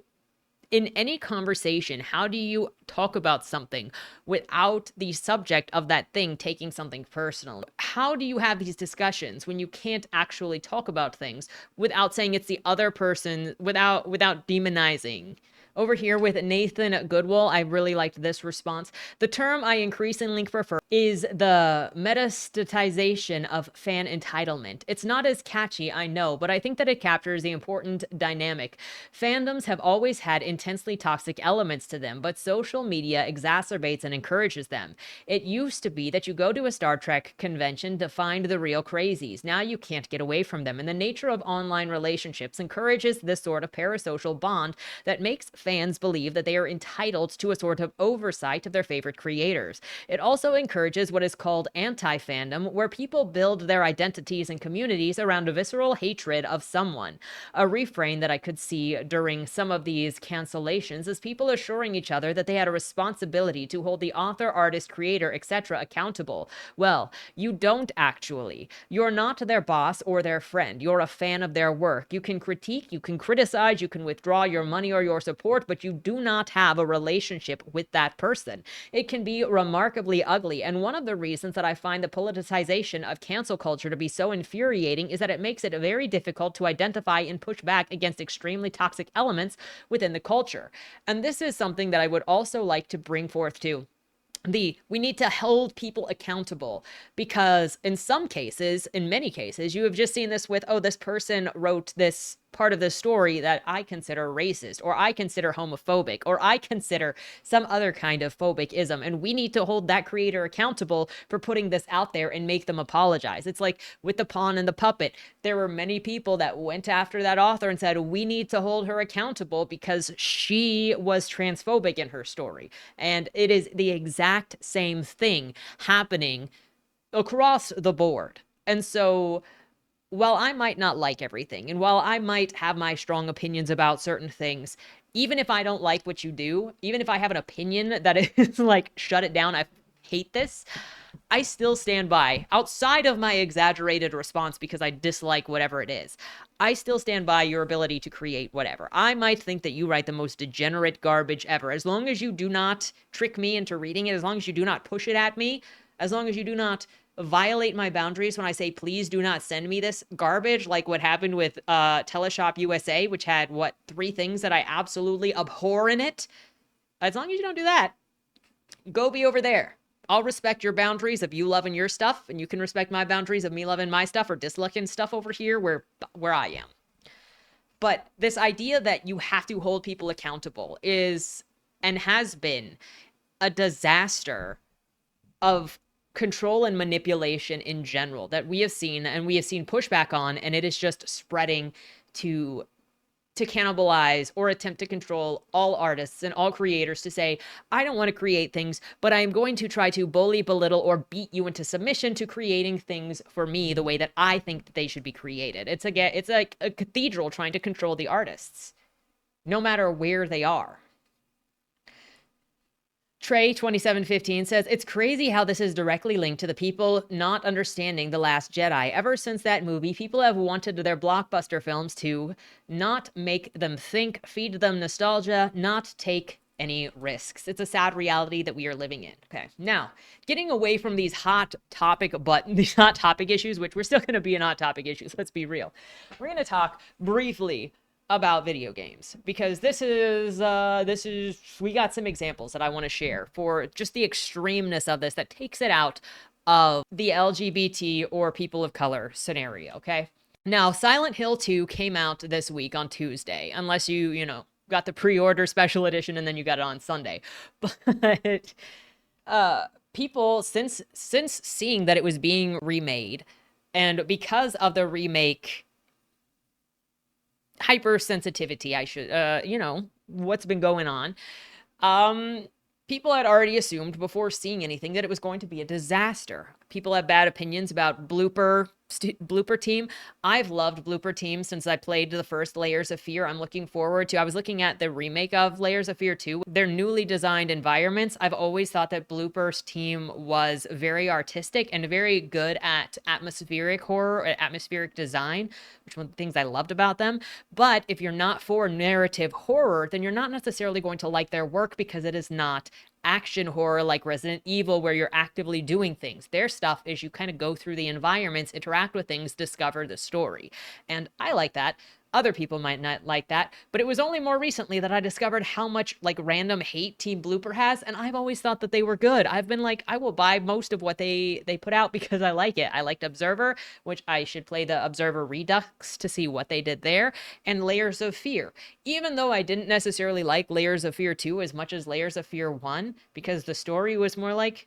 in any conversation, how do you talk about something without the subject of that thing taking something personal? How do you have these discussions when you can't actually talk about things without saying it's the other person, without demonizing? Over here with Nathan Goodwill, I really liked this response. The term I increasingly prefer is the metastatization of fan entitlement. It's not as catchy, I know, but I think that it captures the important dynamic. Fandoms have always had intensely toxic elements to them, but social media exacerbates and encourages them. It used to be that you go to a Star Trek convention to find the real crazies. Now you can't get away from them, and the nature of online relationships encourages this sort of parasocial bond that makes fans believe that they are entitled to a sort of oversight of their favorite creators. It also encourages what is called anti-fandom, where people build their identities and communities around a visceral hatred of someone. A refrain that I could see during some of these cancellations is people assuring each other that they had a responsibility to hold the author, artist, creator, etc. accountable. Well, you don't actually. You're not their boss or their friend. You're a fan of their work. You can critique, you can criticize, you can withdraw your money or your support, but you do not have a relationship with that person. It can be remarkably ugly, and one of the reasons that I find the politicization of cancel culture to be so infuriating is that it makes it very difficult to identify and push back against extremely toxic elements within the culture. And this is something that I would also like to bring forth too. We need to hold people accountable, because in some cases, in many cases, you have just seen this with, oh, this person wrote this part of the story that I consider racist, or I consider homophobic, or I consider some other kind of phobic-ism, and we need to hold that creator accountable for putting this out there and make them apologize. It's like with the pawn and the puppet. There were many people that went after that author and said, we need to hold her accountable because she was transphobic in her story. And it is the exact same thing happening across the board. And so while I might not like everything, and while I might have my strong opinions about certain things, even if I don't like what you do, even if I have an opinion that is like, shut it down, I hate this, I still stand by, outside of my exaggerated response because I dislike whatever it is, I still stand by your ability to create whatever. I might think that you write the most degenerate garbage ever. As long as you do not trick me into reading it, as long as you do not push it at me, as long as you do not violate my boundaries when I say, please do not send me this garbage, like what happened with Teleshop USA, which had, 3 things that I absolutely abhor in it. As long as you don't do that, go be over there I'll respect your boundaries of you loving your stuff, and you can respect my boundaries of me loving my stuff or disliking stuff over here where I am. But this idea that you have to hold people accountable is and has been a disaster of control and manipulation in general that we have seen, and we have seen pushback on, and it is just spreading to cannibalize or attempt to control all artists and all creators, to say, I don't want to create things, but I am going to try to bully, belittle, or beat you into submission to creating things for me the way that I think that they should be created. It's like a cathedral trying to control the artists, no matter where they are. Trey2715 says, it's crazy how this is directly linked to the people not understanding The Last Jedi. Ever since that movie, people have wanted their blockbuster films to not make them think, feed them nostalgia, not take any risks. It's a sad reality that we are living in. Okay, now, getting away from these hot topic issues, which we're still going to be in hot topic issues, let's be real. We're going to talk briefly about video games, because this is we got some examples that I want to share for just the extremeness of this that takes it out of the LGBT or people of color scenario. Okay, now Silent Hill 2 came out this week on Tuesday, unless you got the pre-order special edition and then you got it on Sunday. But people, since seeing that it was being remade, and because of the remake hypersensitivity, what's been going on, people had already assumed before seeing anything that it was going to be a disaster. People have bad opinions about Blooper Team. I've loved Blooper Team since I played the first Layers of Fear. I'm looking forward to, I was looking at the remake of Layers of Fear 2, their newly designed environments. I've always thought that Blooper's Team was very artistic and very good at atmospheric horror, atmospheric design, which one of the things I loved about them. But if you're not for narrative horror, then you're not necessarily going to like their work, because it is not action horror like Resident Evil where you're actively doing things. Their stuff is you kind of go through the environments, interact with things, discover the story. And I like that. Other people might not like that, but it was only more recently that I discovered how much like random hate Team Blooper has, and I've always thought that they were good. I've been like, I will buy most of what they put out because I like it. I liked Observer, which I should play the Observer Redux to see what they did there, and Layers of Fear. Even though I didn't necessarily like Layers of Fear 2 as much as Layers of Fear 1, because the story was more like,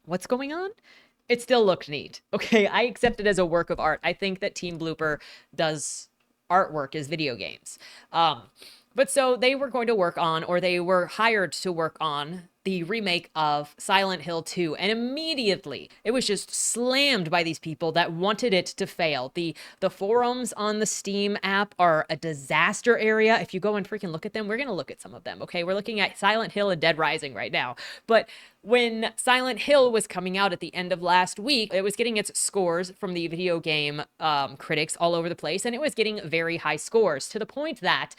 what's going on? It still looked neat. Okay, I accept it as a work of art. I think that Team Blooper does artwork as video games. But so they were going to work on, or they were hired to work on, the remake of Silent Hill 2, and immediately it was just slammed by these people that wanted it to fail. The forums on the Steam app are a disaster area. If you go and freaking look at them, we're going to look at some of them, okay? We're looking at Silent Hill and Dead Rising right now. But when Silent Hill was coming out at the end of last week, it was getting its scores from the video game critics all over the place, and it was getting very high scores, to the point that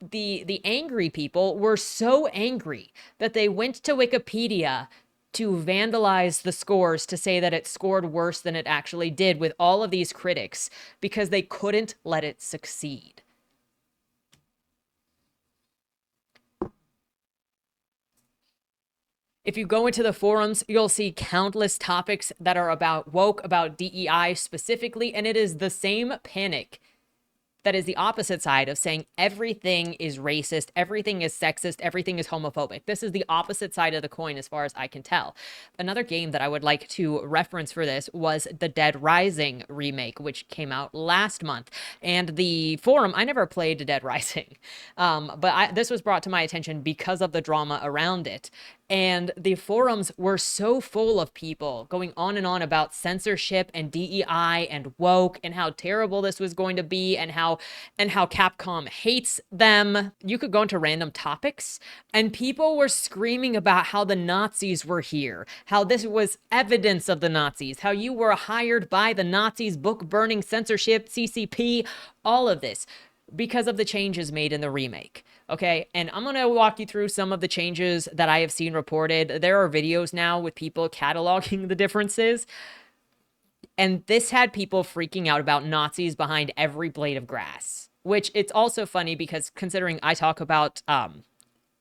the angry people were so angry that they went to Wikipedia to vandalize the scores to say that it scored worse than it actually did with all of these critics, because they couldn't let it succeed. If you go into the forums, you'll see countless topics that are about woke, about DEI specifically, and it is the same panic that is the opposite side of saying everything is racist, everything is sexist, everything is homophobic. This is the opposite side of the coin as far as I can tell. Another game that I would like to reference for this was the Dead Rising remake, which came out last month. And the forum, I never played Dead Rising, but this was brought to my attention because of the drama around it. And the forums were so full of people going on and on about censorship and DEI and woke and how terrible this was going to be, and how Capcom hates them. You could go into random topics and people were screaming about how the Nazis were here, how this was evidence of the Nazis, how you were hired by the Nazis, book burning, censorship, CCP, all of this because of the changes made in the remake. Okay, and I'm going to walk you through some of the changes that I have seen reported. There are videos now with people cataloging the differences. And this had people freaking out about Nazis behind every blade of grass. Which it's also funny because considering I talk about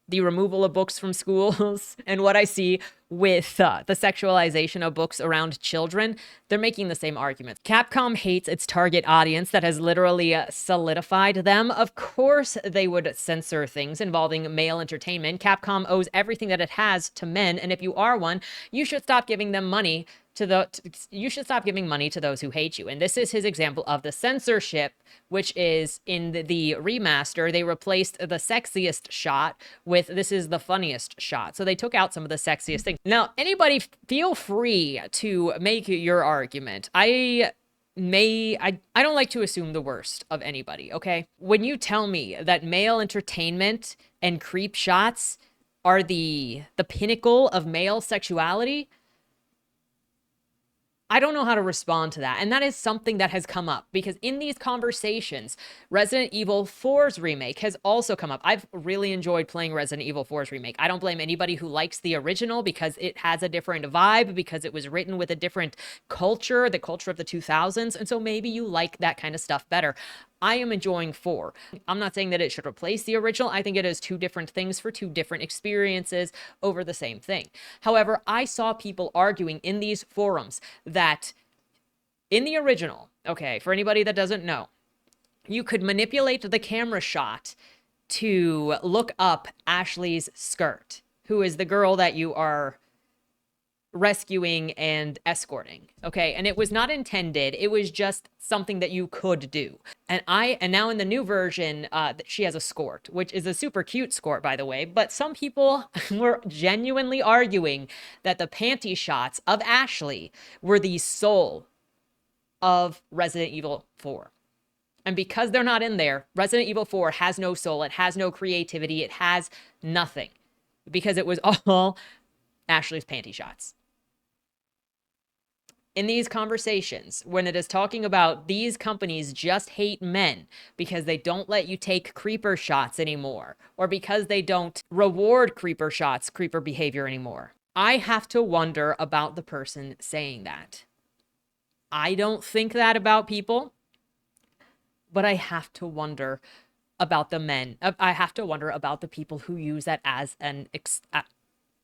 the removal of books from schools and what I see with the sexualization of books around children, they're making the same argument. Capcom hates its target audience that has literally solidified them. Of course, they would censor things involving male entertainment. Capcom owes everything that it has to men, and if you are one, you should stop giving them money you should stop giving money to those who hate you. And this is his example of the censorship, which is in the remaster, they replaced the sexiest shot with this is the funniest shot. So they took out some of the sexiest things. Now, anybody feel free to make your argument. I don't like to assume the worst of anybody, okay? When you tell me that male entertainment and creep shots are the pinnacle of male sexuality, I don't know how to respond to that. And that is something that has come up because in these conversations, Resident Evil 4's remake has also come up. I've really enjoyed playing Resident Evil 4's remake. I don't blame anybody who likes the original because it has a different vibe, because it was written with a different culture, the culture of the 2000s. And so maybe you like that kind of stuff better. I am enjoying 4. I'm not saying that it should replace the original. I think it is two different things for two different experiences over the same thing. However, I saw people arguing in these forums that in the original, okay, for anybody that doesn't know, you could manipulate the camera shot to look up Ashley's skirt, who is the girl that you are rescuing and escorting, okay? And it was not intended. It was just something that you could do. And now in the new version, she has a skirt, which is a super cute skirt, by the way. But some people were genuinely arguing that the panty shots of Ashley were the soul of Resident Evil 4. And because they're not in there, Resident Evil 4 has no soul. It has no creativity. It has nothing because it was all Ashley's panty shots. In these conversations, when it is talking about these companies just hate men because they don't let you take creeper shots anymore, or because they don't reward creeper shots, creeper behavior anymore, I have to wonder about the person saying that. I don't think that about people, but I have to wonder about the men. I have to wonder about the people who use that as an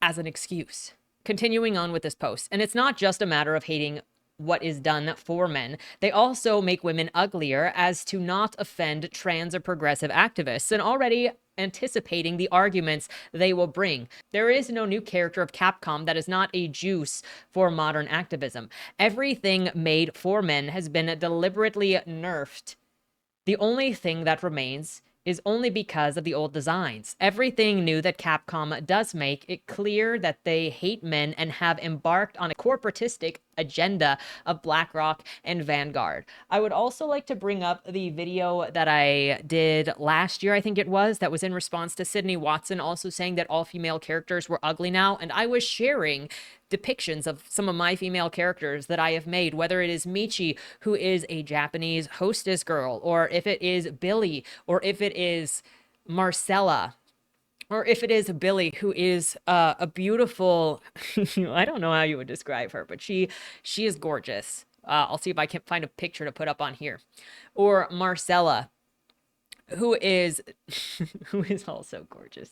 excuse. Continuing on with this post, and it's not just a matter of hating what is done for men. They also make women uglier as to not offend trans or progressive activists, and already anticipating the arguments they will bring. There is no new character of Capcom that is not a juice for modern activism. Everything made for men has been deliberately nerfed. The only thing that remains is only because of the old designs. Everything new that Capcom does make it clear that they hate men and have embarked on a corporatistic agenda of BlackRock and Vanguard. I would also like to bring up the video that I did last year, I think it was, that was in response to Sydney Watson also saying that all female characters were ugly now, and I was sharing depictions of some of my female characters that I have made, whether it is Michi, who is a Japanese hostess girl, or if it is Billy, or if it is Marcella, or if it is Billy, who is a beautiful, I don't know how you would describe her, but she is gorgeous. I'll see if I can find a picture to put up on here. Or Marcella, who is, who is also gorgeous.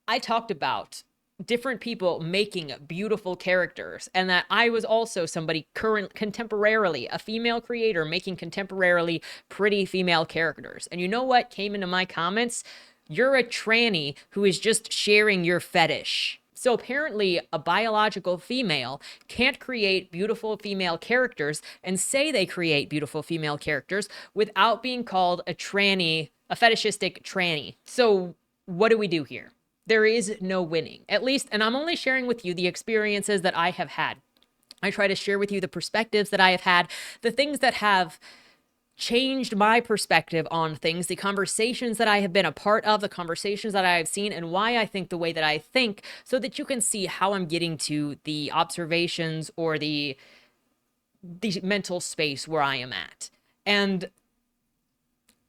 I talked about different people making beautiful characters, and that I was also somebody contemporarily, a female creator making contemporarily pretty female characters. And you know what came into my comments? You're a tranny who is just sharing your fetish. So apparently a biological female can't create beautiful female characters and say they create beautiful female characters without being called a tranny, a fetishistic tranny. So what do we do here? There is no winning, at least, and I'm only sharing with you the experiences that I have had. I try to share with you the perspectives that I have had, the things that have changed my perspective on things, the conversations that I have been a part of, the conversations that I have seen, and why I think the way that I think, so that you can see how I'm getting to the observations or the mental space where I am at. And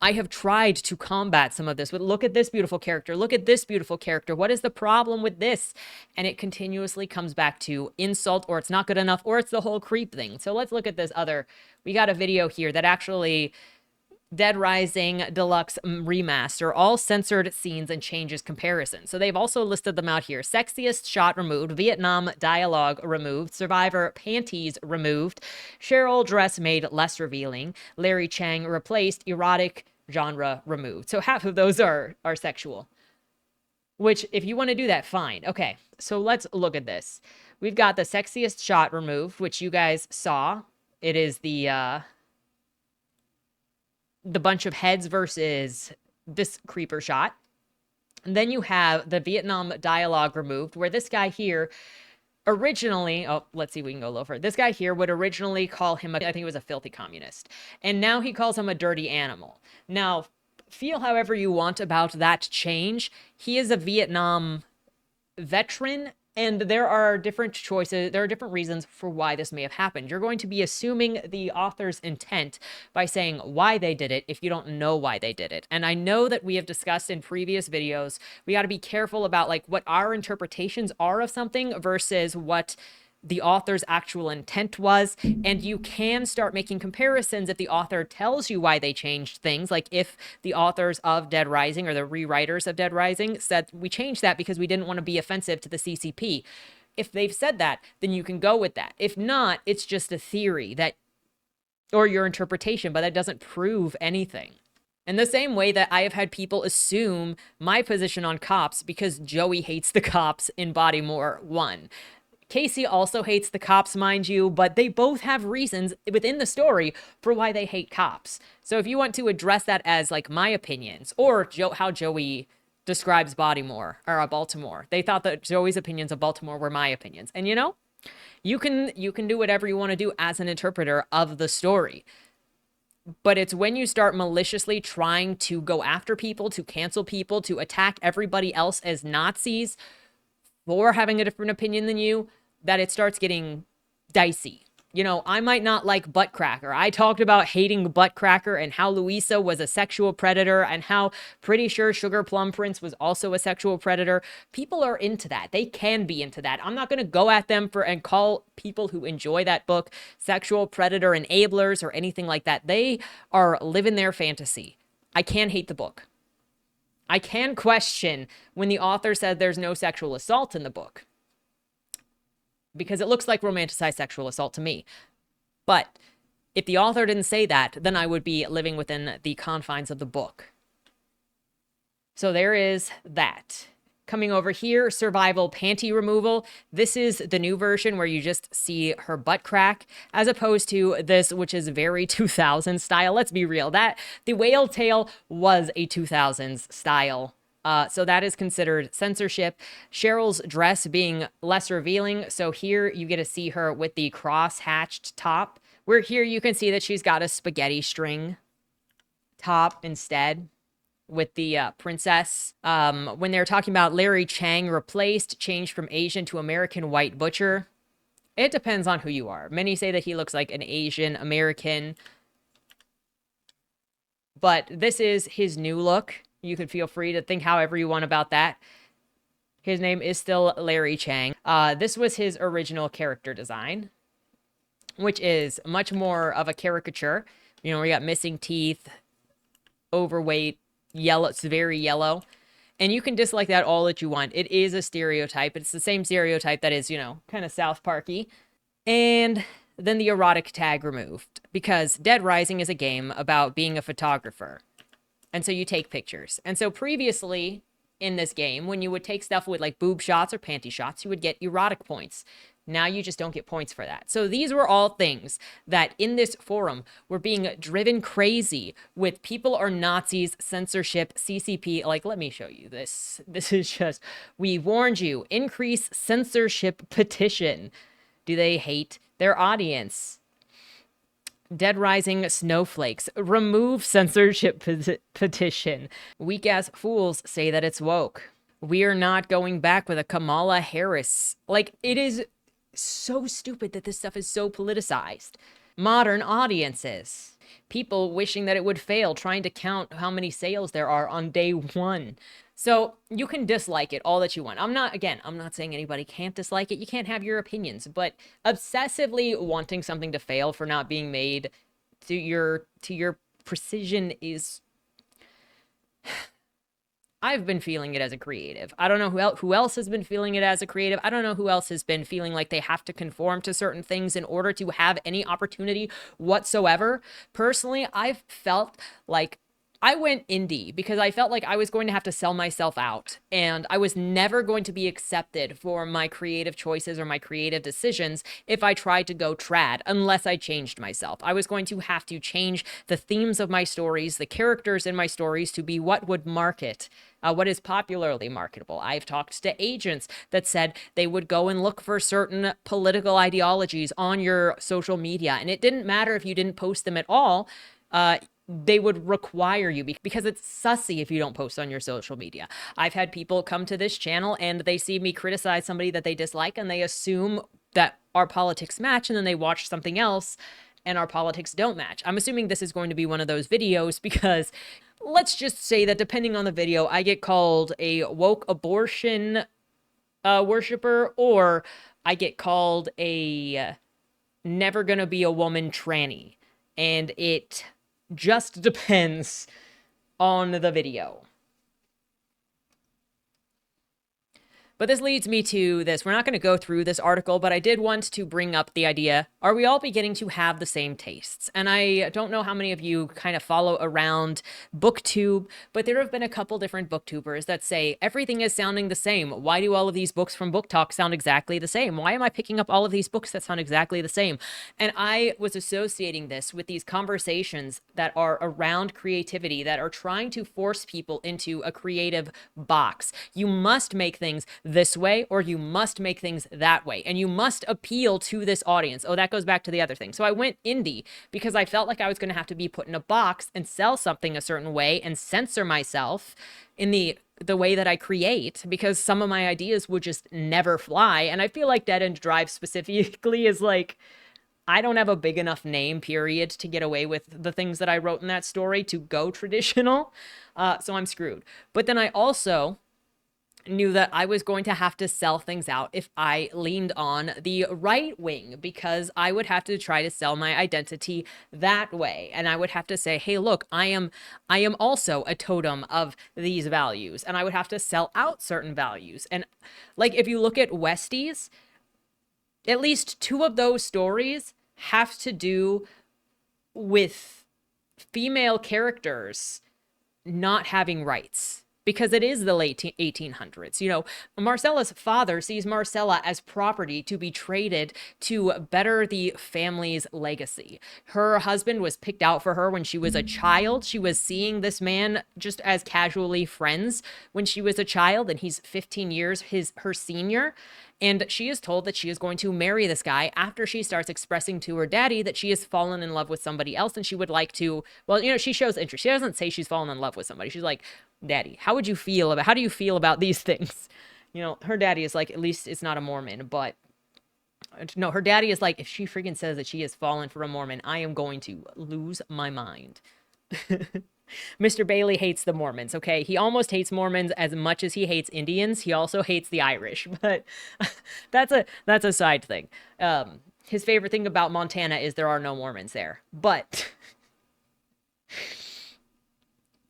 I have tried to combat some of this, but look at this beautiful character. Look at this beautiful character. What is the problem with this? And it continuously comes back to insult, or it's not good enough, or it's the whole creep thing. So let's look at this other. We got a video here that actually Dead Rising Deluxe Remaster, all censored scenes and changes comparison. So they've also listed them out here. Sexiest shot removed, Vietnam dialogue removed, Survivor panties removed, Cheryl dress made less revealing, Larry Chang replaced, erotic genre removed. So half of those are sexual. Which, if you want to do that, fine. Okay, so let's look at this. We've got the sexiest shot removed, which you guys saw. It is the bunch of heads versus this creeper shot. And then you have the Vietnam dialogue removed, where this guy here originally, oh, let's see if we can go lower. This guy here would originally call him, I think he was a filthy communist. And now he calls him a dirty animal. Now, feel however you want about that change. He is a Vietnam veteran, and there are different choices. There are different reasons for why this may have happened. You're going to be assuming the author's intent by saying why they did it if you don't know why they did it. And I know that we have discussed in previous videos, we got to be careful about like what our interpretations are of something versus what the author's actual intent was. And you can start making comparisons if the author tells you why they changed things. Like if the authors of Dead Rising or the rewriters of Dead Rising said, we changed that because we didn't want to be offensive to the CCP. If they've said that, then you can go with that. If not, it's just a theory that, or your interpretation, but that doesn't prove anything. In the same way that I have had people assume my position on cops because Joey hates the cops in Bodymore 1. Casey also hates the cops, mind you, but they both have reasons within the story for why they hate cops. So if you want to address that as like my opinions or how Joey describes Baltimore, they thought that Joey's opinions of Baltimore were my opinions. And you know, you can do whatever you want to do as an interpreter of the story. But it's when you start maliciously trying to go after people, to cancel people, to attack everybody else as Nazis for having a different opinion than you, that it starts getting dicey. You know, I might not like Buttcracker. I talked about hating Buttcracker and how Louisa was a sexual predator and how pretty sure Sugar Plum Prince was also a sexual predator. People are into that. They can be into that. I'm not going to go at them and call people who enjoy that book sexual predator enablers or anything like that. They are living their fantasy. I can hate the book. I can question when the author said there's no sexual assault in the book, because it looks like romanticized sexual assault to me. But if the author didn't say that, then I would be living within the confines of the book. So there is that. Coming over here, survival panty removal. This is the new version where you just see her butt crack, as opposed to this, which is very 2000s style. Let's be real. That the whale tail was a 2000s style. So that is considered censorship. Cheryl's dress being less revealing. So here you get to see her with the cross-hatched top, where here you can see that she's got a spaghetti string top instead with the princess. When they're talking about Larry Chang changed from Asian to American white butcher, it depends on who you are. Many say that he looks like an Asian American, but this is his new look. You could feel free to think however you want about that. His name is still Larry Chang. This was his original character design, which is much more of a caricature. You know, we got missing teeth, overweight, yellow. It's very yellow. And you can dislike that all that you want. It is a stereotype. It's the same stereotype that is, you know, kind of South Parky. And then the erotic tag removed, because Dead Rising is a game about being a photographer. And so you take pictures. And so previously in this game, when you would take stuff with like boob shots or panty shots, you would get erotic points. Now you just don't get points for that. So these were all things that in this forum were being driven crazy with people are Nazis, censorship, CCP. Like, let me show you this. This is just, we warned you, increase censorship petition. Do they hate their audience? Dead Rising snowflakes, remove censorship petition. Weak ass fools say that it's woke. We are not going back with a Kamala Harris. Like, it is so stupid that this stuff is so politicized. Modern audiences. People wishing that it would fail, trying to count how many sales there are on day one. So you can dislike it all that you want. I'm not saying anybody can't dislike it. You can't have your opinions, but obsessively wanting something to fail for not being made to your precision is, I've been feeling it as a creative. I don't know who else has been feeling it as a creative. I don't know who else has been feeling like they have to conform to certain things in order to have any opportunity whatsoever. Personally, I've felt like I went indie because I felt like I was going to have to sell myself out, and I was never going to be accepted for my creative choices or my creative decisions if I tried to go trad, unless I changed myself. I was going to have to change the themes of my stories, the characters in my stories, to be what would market, what is popularly marketable. I've talked to agents that said they would go and look for certain political ideologies on your social media, and it didn't matter if you didn't post them at all. They would require you because it's sussy if you don't post on your social media. I've had people come to this channel and they see me criticize somebody that they dislike and they assume that our politics match, and then they watch something else and our politics don't match. I'm assuming this is going to be one of those videos because let's just say that depending on the video, I get called a woke abortion worshiper, or I get called a never gonna be a woman tranny. And it just depends on the video. But this leads me to this. We're not going to go through this article, but I did want to bring up the idea, are we all beginning to have the same tastes? And I don't know how many of you kind of follow around BookTube, but there have been a couple different booktubers that say everything is sounding the same. Why do all of these books from Book Talk sound exactly the same? Why am I picking up all of these books that sound exactly the same? And I was associating this with these conversations that are around creativity, that are trying to force people into a creative box. You must make things this way, or you must make things that way, and you must appeal to this audience. Oh, that goes back to the other thing. So I went indie because I felt like I was going to have to be put in a box and sell something a certain way and censor myself in the way that I create, because some of my ideas would just never fly. And I feel like Dead End Drive specifically is like, I don't have a big enough name, period, to get away with the things that I wrote in that story to go traditional. So I'm screwed. But then I also knew that I was going to have to sell things out if I leaned on the right wing, because I would have to try to sell my identity that way. And I would have to say, hey, look, I am also a totem of these values, and I would have to sell out certain values. And like, if you look at Westies, at least two of those stories have to do with female characters not having rights, because it is the late 1800s. You know, Marcella's father sees Marcella as property to be traded to better the family's legacy. Her husband was picked out for her when she was a child. She was seeing this man just as casually friends when she was a child, and he's 15 years her senior. And she is told that she is going to marry this guy after she starts expressing to her daddy that she has fallen in love with somebody else, and she would like to, well, you know, she shows interest. She doesn't say she's fallen in love with somebody. She's like, Daddy, how do you feel about these things? You know, her daddy is like, at least it's not a Mormon, but no, her daddy is like, if she freaking says that she has fallen for a Mormon, I am going to lose my mind. Mr. Bailey hates the Mormons, okay? He almost hates Mormons as much as he hates Indians. He also hates the Irish, but that's a side thing. His favorite thing about Montana is there are no Mormons there. But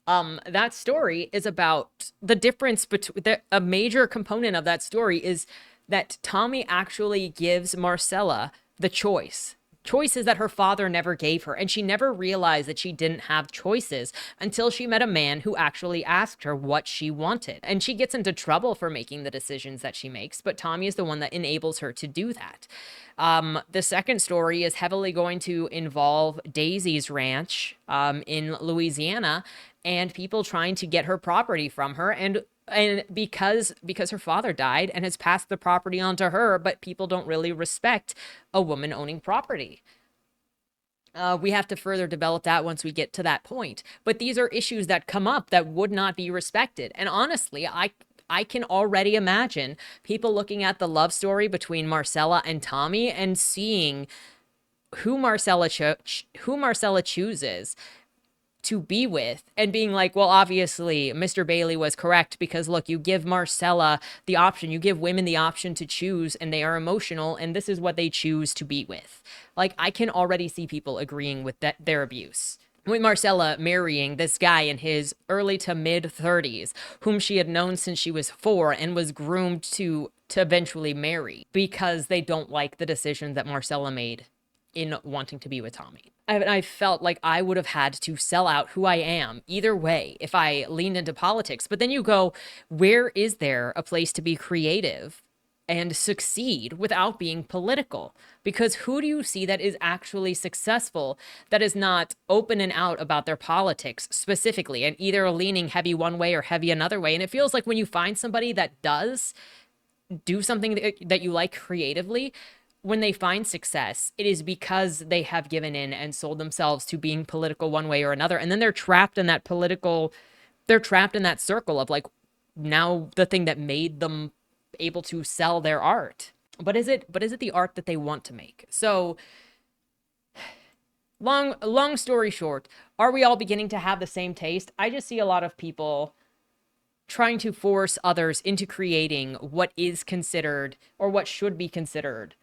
that story is about the difference between, a major component of that story is that Tommy actually gives Marcella the choices that her father never gave her. And she never realized that she didn't have choices until she met a man who actually asked her what she wanted. And she gets into trouble for making the decisions that she makes, but Tommy is the one that enables her to do that. The second story is heavily going to involve Daisy's ranch in Louisiana, and people trying to get her property from her, and because her father died and has passed the property on to her, but people don't really respect a woman owning property. We have to further develop that once we get to that point. But these are issues that come up that would not be respected. And honestly, I can already imagine people looking at the love story between Marcella and Tommy and seeing who Marcella chooses to be with, and being like, well, obviously Mr. Bailey was correct, because look, you give Marcella the option, you give women the option to choose, and they are emotional, and this is what they choose to be with. Like, I can already see people agreeing with their abuse. with Marcella marrying this guy in his early to mid 30s, whom she had known since she was 4 and was groomed to eventually marry because they don't like the decision that Marcella made in wanting to be with Tommy. I felt like I would have had to sell out who I am either way if I leaned into politics. But then you go, where is there a place to be creative and succeed without being political? Because who do you see that is actually successful, that is not open and out about their politics specifically and either leaning heavy one way or heavy another way? And it feels like when you find somebody that does do something that you like creatively, when they find success, it is because they have given in and sold themselves to being political one way or another. And then they're trapped in that circle of like, now the thing that made them able to sell their art. But is it the art that they want to make? So long story short, are we all beginning to have the same taste? I just see a lot of people trying to force others into creating what is considered or what should be considered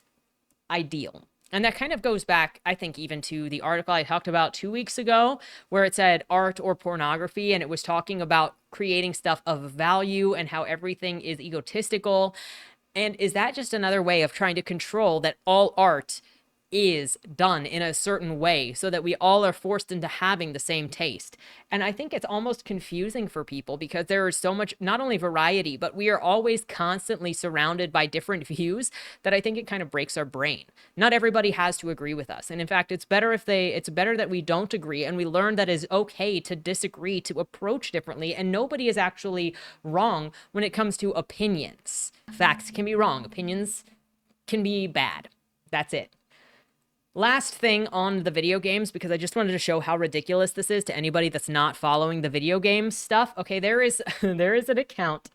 ideal. And that kind of goes back, I think, even to the article I talked about 2 weeks ago, where it said art or pornography, and it was talking about creating stuff of value and how everything is egotistical. And is that just another way of trying to control that all art is done in a certain way so that we all are forced into having the same taste? And I think it's almost confusing for people because there is so much, not only variety, but we are always constantly surrounded by different views that I think it kind of breaks our brain. Not everybody has to agree with us. And in fact, it's better that we don't agree and we learn that it's okay to disagree, to approach differently. And nobody is actually wrong when it comes to opinions. Facts can be wrong. Opinions can be bad. That's it. Last thing on the video games, because I just wanted to show how ridiculous this is to anybody that's not following the video game stuff. Okay, there is an account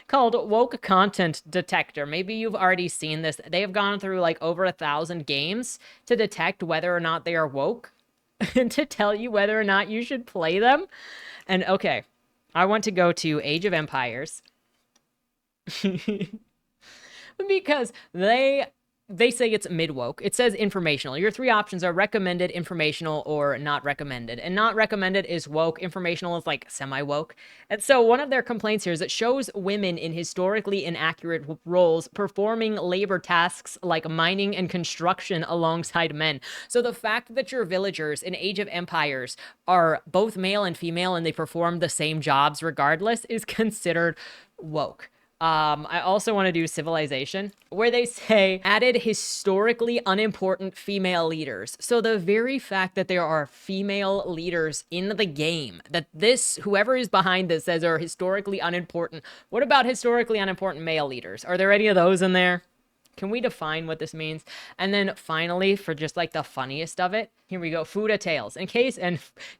called Woke Content Detector. Maybe you've already seen this. They have gone through like over 1,000 games to detect whether or not they are woke and to tell you whether or not you should play them. And okay, I want to go to Age of Empires because they say it's mid-woke. It says informational. Your 3 options are recommended, informational, or not recommended. And not recommended is woke. Informational is like semi-woke. And so one of their complaints here is it shows women in historically inaccurate roles performing labor tasks like mining and construction alongside men. So the fact that your villagers in Age of Empires are both male and female and they perform the same jobs regardless is considered woke. I also want to do Civilization, where they say added historically unimportant female leaders. So the very fact that there are female leaders in the game, that whoever is behind this says are historically unimportant. What about historically unimportant male leaders? Are there any of those in there? Can we define what this means? And then finally, for just like the funniest of it, here we go. Futa Tales. And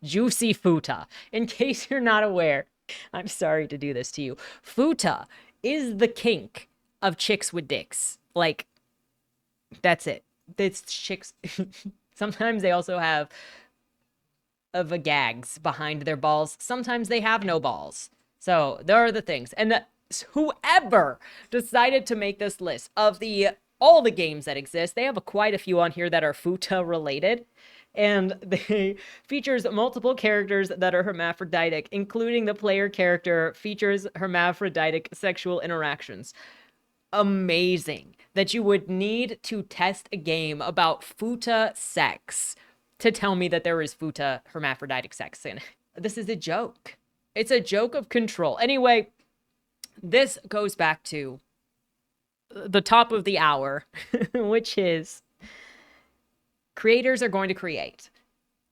Juicy Futa. In case you're not aware, I'm sorry to do this to you. Futa is the kink of chicks with dicks. Like, that's it. It's chicks. Sometimes they also have gags behind their balls. Sometimes they have no balls. So there are the things. And whoever decided to make this list of all the games that exist, they have quite a few on here that are futa related. And they features multiple characters that are hermaphroditic, including the player character features hermaphroditic sexual interactions. Amazing that you would need to test a game about futa sex to tell me that there is futa hermaphroditic sex in it. This is a joke. It's a joke of control. Anyway, this goes back to the top of the hour, which is creators are going to create.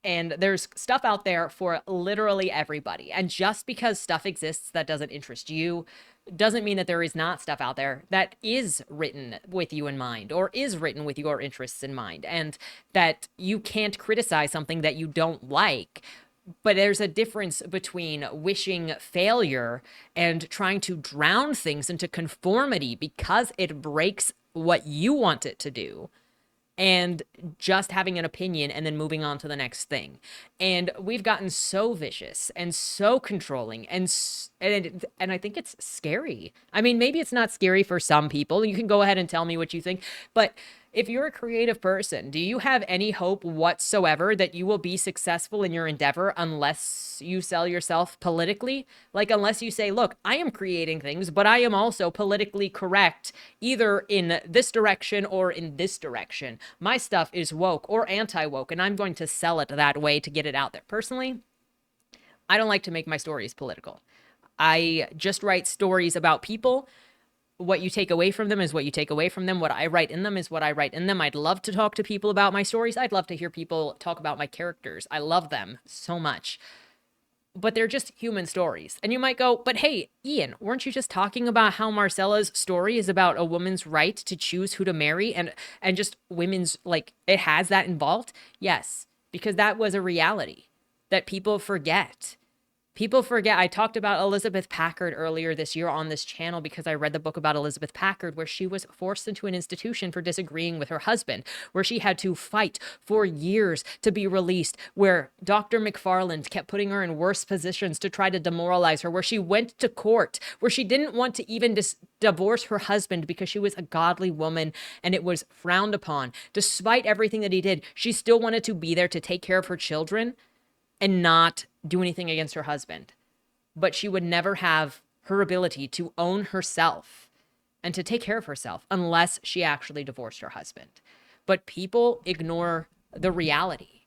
And there's stuff out there for literally everybody. And just because stuff exists that doesn't interest you doesn't mean that there is not stuff out there that is written with you in mind or is written with your interests in mind, and that you can't criticize something that you don't like. But there's a difference between wishing failure and trying to drown things into conformity because it breaks what you want it to do, and just having an opinion and then moving on to the next thing. And we've gotten so vicious and so controlling, and I think it's scary. I mean, maybe it's not scary for some people. You can go ahead and tell me what you think, but If you're a creative person, do you have any hope whatsoever that you will be successful in your endeavor unless you sell yourself politically? Like, unless you say, look, I am creating things, but I am also politically correct, either in this direction or in this direction. My stuff is woke or anti-woke, and I'm going to sell it that way to get it out there. Personally, I don't like to make my stories political. I just write stories about people. What you take away from them is what you take away from them. What I write in them is what I write in them. I'd love to talk to people about my stories. I'd love to hear people talk about my characters. I love them so much. But they're just human stories. And you might go, but hey, Ian, weren't you just talking about how Marcella's story is about a woman's right to choose who to marry and just women's, like, it has that involved? Yes, because that was a reality that people forget. People forget. I talked about Elizabeth Packard earlier this year on this channel because I read the book about Elizabeth Packard, where she was forced into an institution for disagreeing with her husband, where she had to fight for years to be released, where Dr. McFarland kept putting her in worse positions to try to demoralize her, where she went to court, where she didn't want to even divorce her husband because she was a godly woman and it was frowned upon. Despite everything that he did, she still wanted to be there to take care of her children and not do anything against her husband. But she would never have her ability to own herself and to take care of herself unless she actually divorced her husband. But people ignore the reality.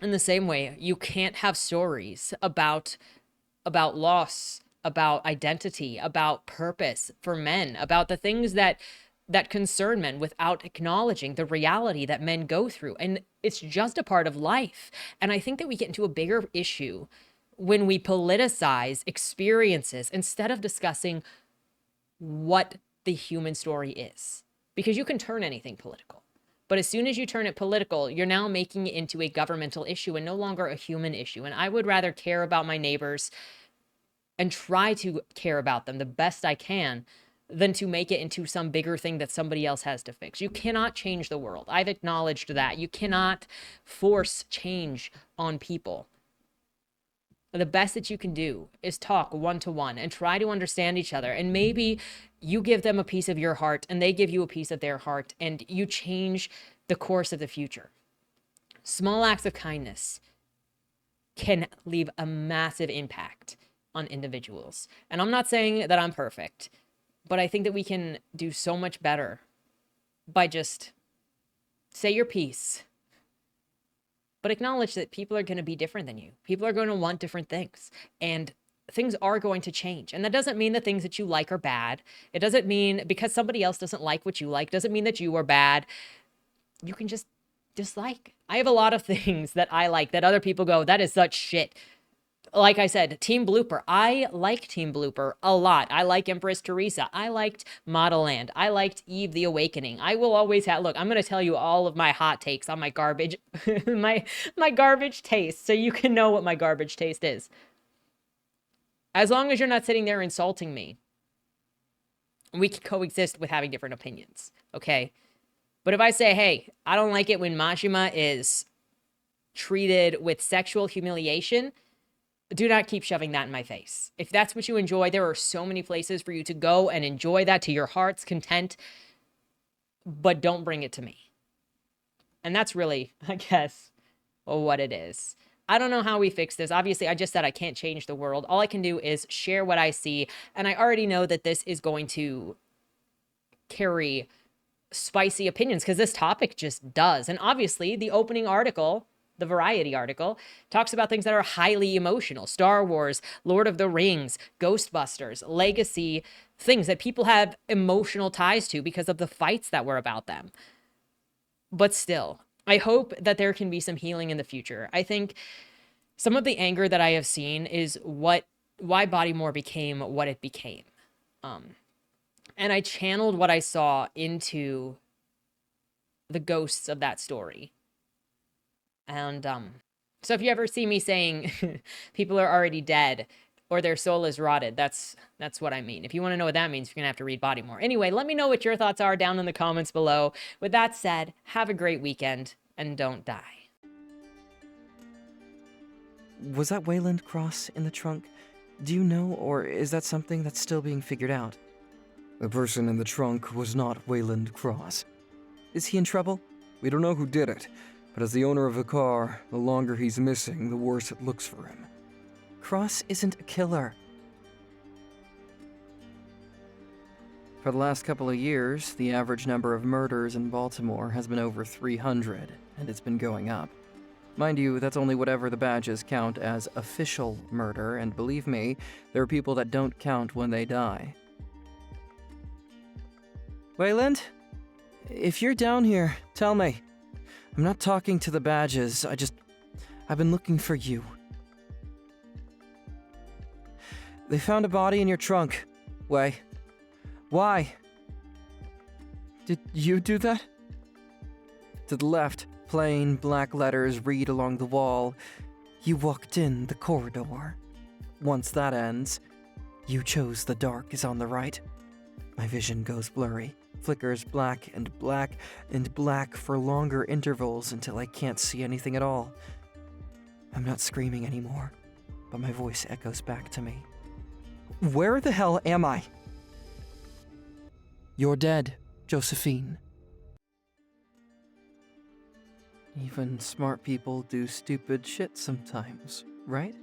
In the same way, you can't have stories about loss, about identity, about purpose for men, about the things that concern men without acknowledging the reality that men go through. And it's just a part of life. And I think that we get into a bigger issue when we politicize experiences instead of discussing what the human story is. Because you can turn anything political. But as soon as you turn it political, you're now making it into a governmental issue and no longer a human issue. And I would rather care about my neighbors and try to care about them the best I can than to make it into some bigger thing that somebody else has to fix. You cannot change the world. I've acknowledged that. You cannot force change on people. The best that you can do is talk one-to-one and try to understand each other. And maybe you give them a piece of your heart and they give you a piece of their heart and you change the course of the future. Small acts of kindness can leave a massive impact on individuals. And I'm not saying that I'm perfect, but I think that we can do so much better by just say your piece, but acknowledge that people are going to be different than you. People are going to want different things, and things are going to change. And that doesn't mean the things that you like are bad. It doesn't mean because somebody else doesn't like what you like, doesn't mean that you are bad. You can just dislike. I have a lot of things that I like that other people go, that is such shit. Like I said, Team Blooper. I like Team Blooper a lot. I like Empress Teresa. I liked Model Land. I liked Eve the Awakening. I will always have, look, I'm going to tell you all of my hot takes on my garbage, my garbage taste, so you can know what my garbage taste is. As long as you're not sitting there insulting me, we can coexist with having different opinions, okay? But if I say, hey, I don't like it when Majima is treated with sexual humiliation, do not keep shoving that in my face. If that's what you enjoy, there are so many places for you to go and enjoy that to your heart's content, but don't bring it to me. And that's really, I guess, what it is. I don't know how we fix this. Obviously, I just said I can't change the world. All I can do is share what I see. And I already know that this is going to carry spicy opinions because this topic just does. And obviously, the opening article, the Variety article, talks about things that are highly emotional. Star Wars, Lord of the Rings, Ghostbusters, legacy, things that people have emotional ties to because of the fights that were about them. But still, I hope that there can be some healing in the future. I think some of the anger that I have seen is why Bodymore became what it became. And I channeled what I saw into the ghosts of that story. And so if you ever see me saying people are already dead or their soul is rotted, that's what I mean. If you want to know what that means, you're going to have to read Bodymore. Anyway, let me know what your thoughts are down in the comments below. With that said, have a great weekend and don't die. Was that Wayland Cross in the trunk? Do you know, or is that something that's still being figured out? The person in the trunk was not Wayland Cross. Is he in trouble? We don't know who did it, but as the owner of the car, the longer he's missing, the worse it looks for him. Cross isn't a killer. For the last couple of years, the average number of murders in Baltimore has been over 300, and it's been going up. Mind you, that's only whatever the badges count as official murder, and believe me, there are people that don't count when they die. Wayland? If you're down here, tell me. I'm not talking to the badges, I've been looking for you. They found a body in your trunk. Why? Did you do that? To the left, plain black letters read along the wall. You walked in the corridor. Once that ends, you chose the dark is on the right. My vision goes blurry, flickers black and black and black for longer intervals until I can't see anything at all. I'm not screaming anymore, but my voice echoes back to me. Where the hell am I? You're dead, Josephine. Even smart people do stupid shit sometimes, right?